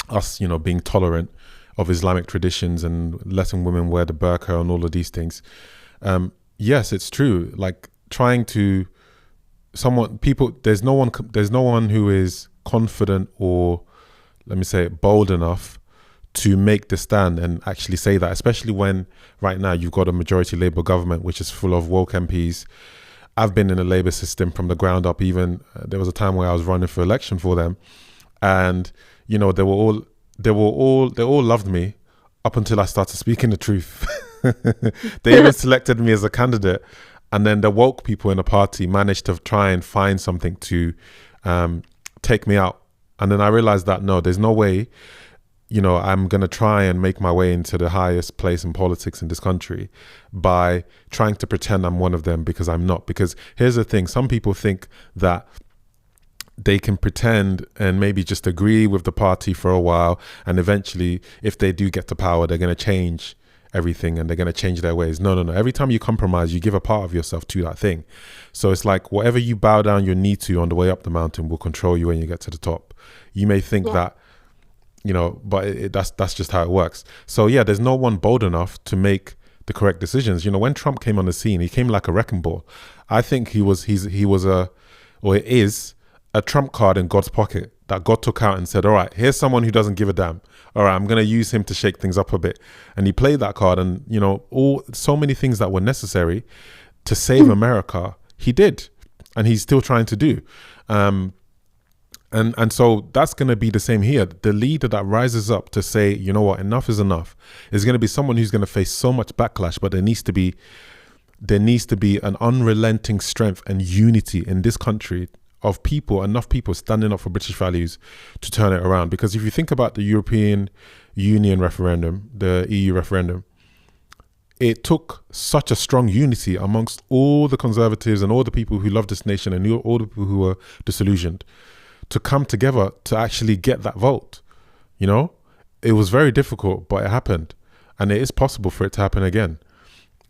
us being tolerant of Islamic traditions and letting women wear the burqa and all of these things. Yes, it's true. Like trying to there's no one who is confident or, let me say it, bold enough to make the stand and actually say that, especially when right now you've got a majority Labour government which is full of woke MPs. I've been in the Labour system from the ground up. Even there was a time where I was running for election for them, and they all loved me up until I started speaking the truth. They even selected me as a candidate, and then the woke people in the party managed to try and find something to take me out. And then I realized that no, there's no way I'm going to try and make my way into the highest place in politics in this country by trying to pretend I'm one of them, because I'm not. Because here's the thing, some people think that they can pretend and maybe just agree with the party for a while, and eventually if they do get to power, they're going to change everything and they're going to change their ways. No. Every time you compromise, you give a part of yourself to that thing. So it's like whatever you bow down your knee to on the way up the mountain will control you when you get to the top. You may think that, but that's just how it works. So yeah, there's no one bold enough to make the correct decisions. When Trump came on the scene, he came like a wrecking ball. I think he is a trump card in God's pocket that God took out and said, all right, here's someone who doesn't give a damn. All right, I'm going to use him to shake things up a bit. And he played that card, and so many things that were necessary to save America, he did, and he's still trying to do. And so that's going to be the same here. The leader that rises up to say, you know what, enough is enough, is going to be someone who's going to face so much backlash, but there needs to be an unrelenting strength and unity in this country of enough people standing up for British values to turn it around. Because if you think about the European Union referendum, the EU referendum, it took such a strong unity amongst all the conservatives and all the people who love this nation and all the people who were disillusioned to come together to actually get that vote. It was very difficult, but it happened, and it is possible for it to happen again.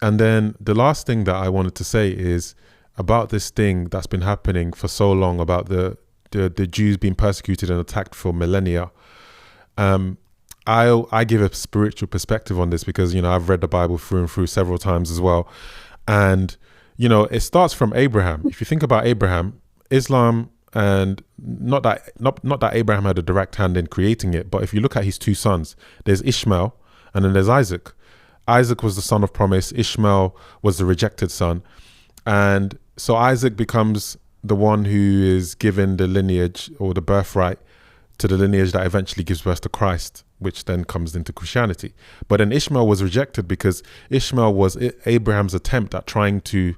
And then the last thing that I wanted to say is about this thing that's been happening for so long about the Jews being persecuted and attacked for millennia. I give a spiritual perspective on this because, I've read the Bible through and through several times as well. And, it starts from Abraham. If you think about Abraham, Islam, and not that Abraham had a direct hand in creating it, but if you look at his two sons, there's Ishmael and then there's Isaac. Isaac was the son of promise. Ishmael was the rejected son. And so Isaac becomes the one who is given the lineage or the birthright to the lineage that eventually gives birth to Christ, which then comes into Christianity. But then Ishmael was rejected because Ishmael was Abraham's attempt at trying to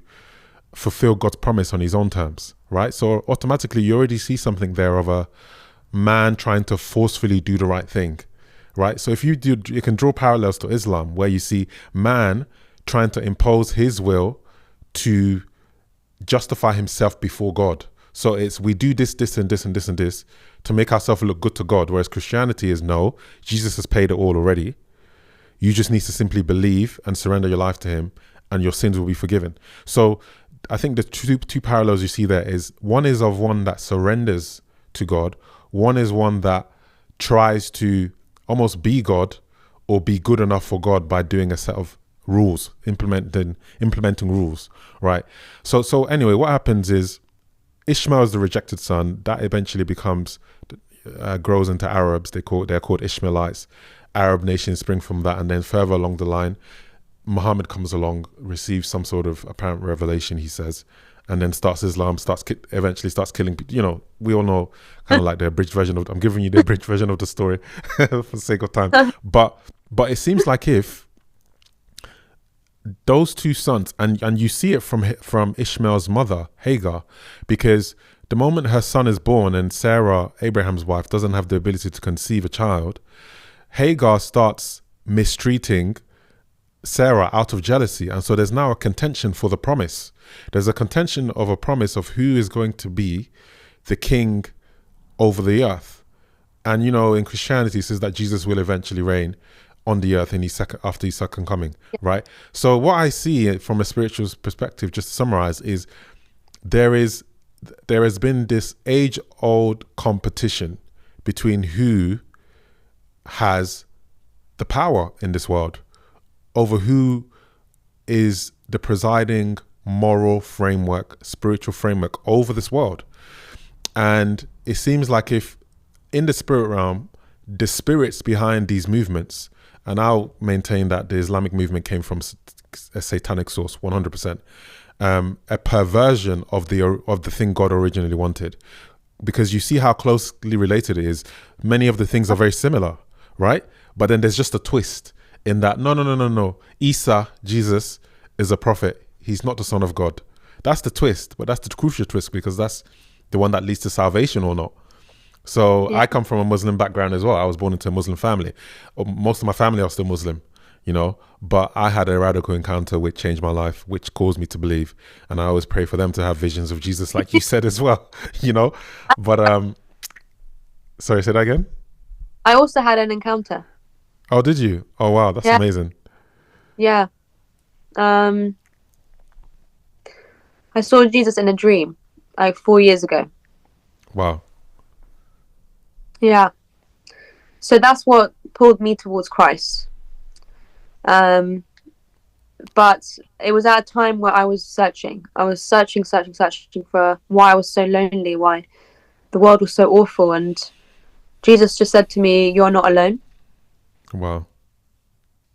fulfill God's promise on his own terms, right? So automatically you already see something there of a man trying to forcefully do the right thing, right? So if you can draw parallels to Islam, where you see man trying to impose his will to justify himself before God. So it's we do this, this, and this, and this, and this to make ourselves look good to God. Whereas Christianity is no, Jesus has paid it all already. You just need to simply believe and surrender your life to him, and your sins will be forgiven. So I think the two parallels you see there is one is of one that surrenders to God. One is one that tries to almost be God or be good enough for God by doing a set of rules, implementing rules, right? So anyway, what happens is Ishmael is the rejected son that eventually grows into Arabs. They're called Ishmaelites, Arab nations spring from that, and then further along the line, Muhammad comes along, receives some sort of apparent revelation, he says, and then starts Islam, eventually starts killing people. You know, we all know kind of like the abridged version of. I'm giving you the abridged version of the story for the sake of time, but it seems like if those two sons, and you see it from Ishmael's mother Hagar, because the moment her son is born and Sarah, Abraham's wife, doesn't have the ability to conceive a child, Hagar starts mistreating Sarah out of jealousy. And so there's now a contention for the promise. There's a contention of a promise of who is going to be the king over the earth. And, you know, in Christianity, it says that Jesus will eventually reign on the earth after his second coming, right? So what I see from a spiritual perspective, just to summarize, is there has been this age-old competition between who has the power in this world, over who is the presiding moral framework, spiritual framework over this world. And it seems like if in the spirit realm, the spirits behind these movements, and I'll maintain that the Islamic movement came from a satanic source, 100%, a perversion of the thing God originally wanted, because you see how closely related it is. Many of the things are very similar, right? But then there's just a twist in that, no. Isa, Jesus, is a prophet. He's not the son of God. That's the twist, but that's the crucial twist, because that's the one that leads to salvation or not. So yeah. I come from a Muslim background as well. I was born into a Muslim family. Most of my family are still Muslim, you know, but I had a radical encounter which changed my life, which caused me to believe. And I always pray for them to have visions of Jesus, like you said as well, you know. But sorry, say that again? I also had an encounter. Oh, did you? Oh, wow. That's amazing. Yeah. I saw Jesus in a dream like 4 years ago. Wow. Yeah. So that's what pulled me towards Christ. But it was at a time where I was searching. I was searching for why I was so lonely, why the world was so awful. And Jesus just said to me, "You're not alone." Wow.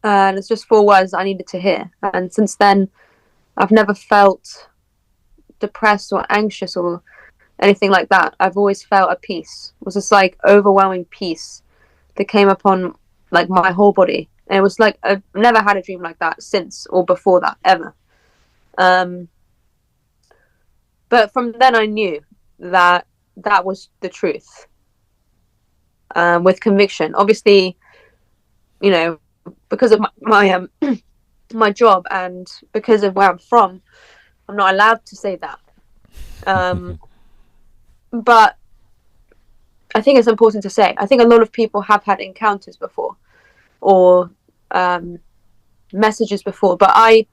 And it's just 4 words I needed to hear. And since then, I've never felt depressed or anxious or anything like that. I've always felt at peace. It was this like overwhelming peace that came upon like my whole body. And it was like I've never had a dream like that since or before that, ever. But from then I knew that that was the truth. With conviction. Obviously, you know, because of my my job and because of where I'm from, I'm not allowed to say that. But I think it's important to say. I think a lot of people have had encounters before or messages before, but I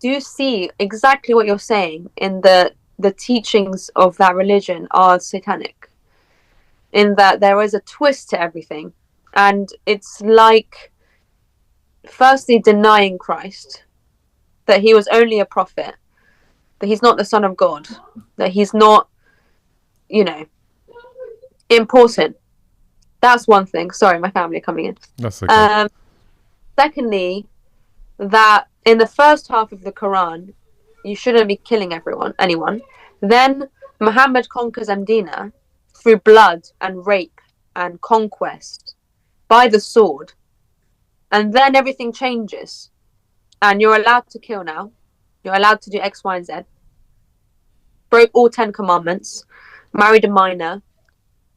do see exactly what you're saying in the teachings of that religion are satanic, in that there is a twist to everything. And it's like firstly denying Christ, that he was only a prophet, that he's not the son of God, that he's not, you know, important. That's one thing. Sorry, my family are coming in. That's okay. Secondly, that in the first half of the Quran, you shouldn't be killing anyone. Then Muhammad conquers Medina through blood and rape and conquest by the sword. And then everything changes. And you're allowed to kill now. You're allowed to do X, Y, and Z. Broke all 10 commandments. Married a minor.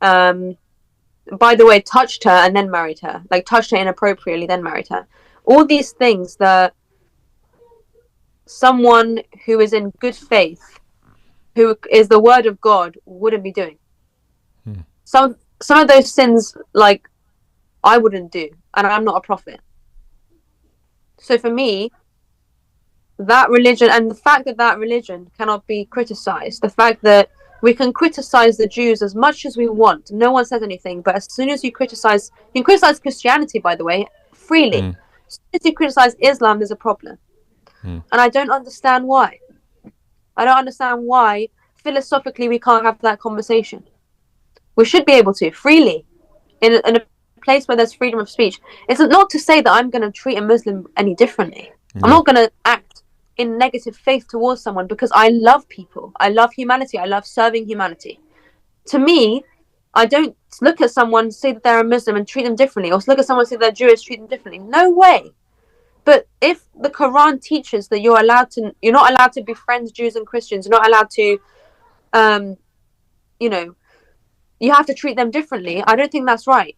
By the way, touched her and then married her. Like, touched her inappropriately, then married her. All these things that someone who is in good faith, who is the word of God, wouldn't be doing. Some of those sins, like, I wouldn't do. And I'm not a prophet. So for me, that religion, and the fact that that religion cannot be criticized, the fact that we can criticize the Jews as much as we want, no one says anything, but as soon as you can criticize Christianity, by the way, freely. As soon as you criticize Islam, there's a problem. And I don't understand why. I don't understand why philosophically we can't have that conversation. We should be able to, freely, in a place where there's freedom of speech, it's not to say that I'm going to treat a Muslim any differently. I'm Yeah. not going to act in negative faith towards someone because I love people. I love humanity. I love serving humanity. To me, I don't look at someone, say that they're a Muslim and treat them differently, or look at someone, say they're Jewish, treat them differently. No way. But if the Quran teaches that you're not allowed to befriend Jews and Christians, you're not allowed to, you know, you have to treat them differently, I don't think that's right.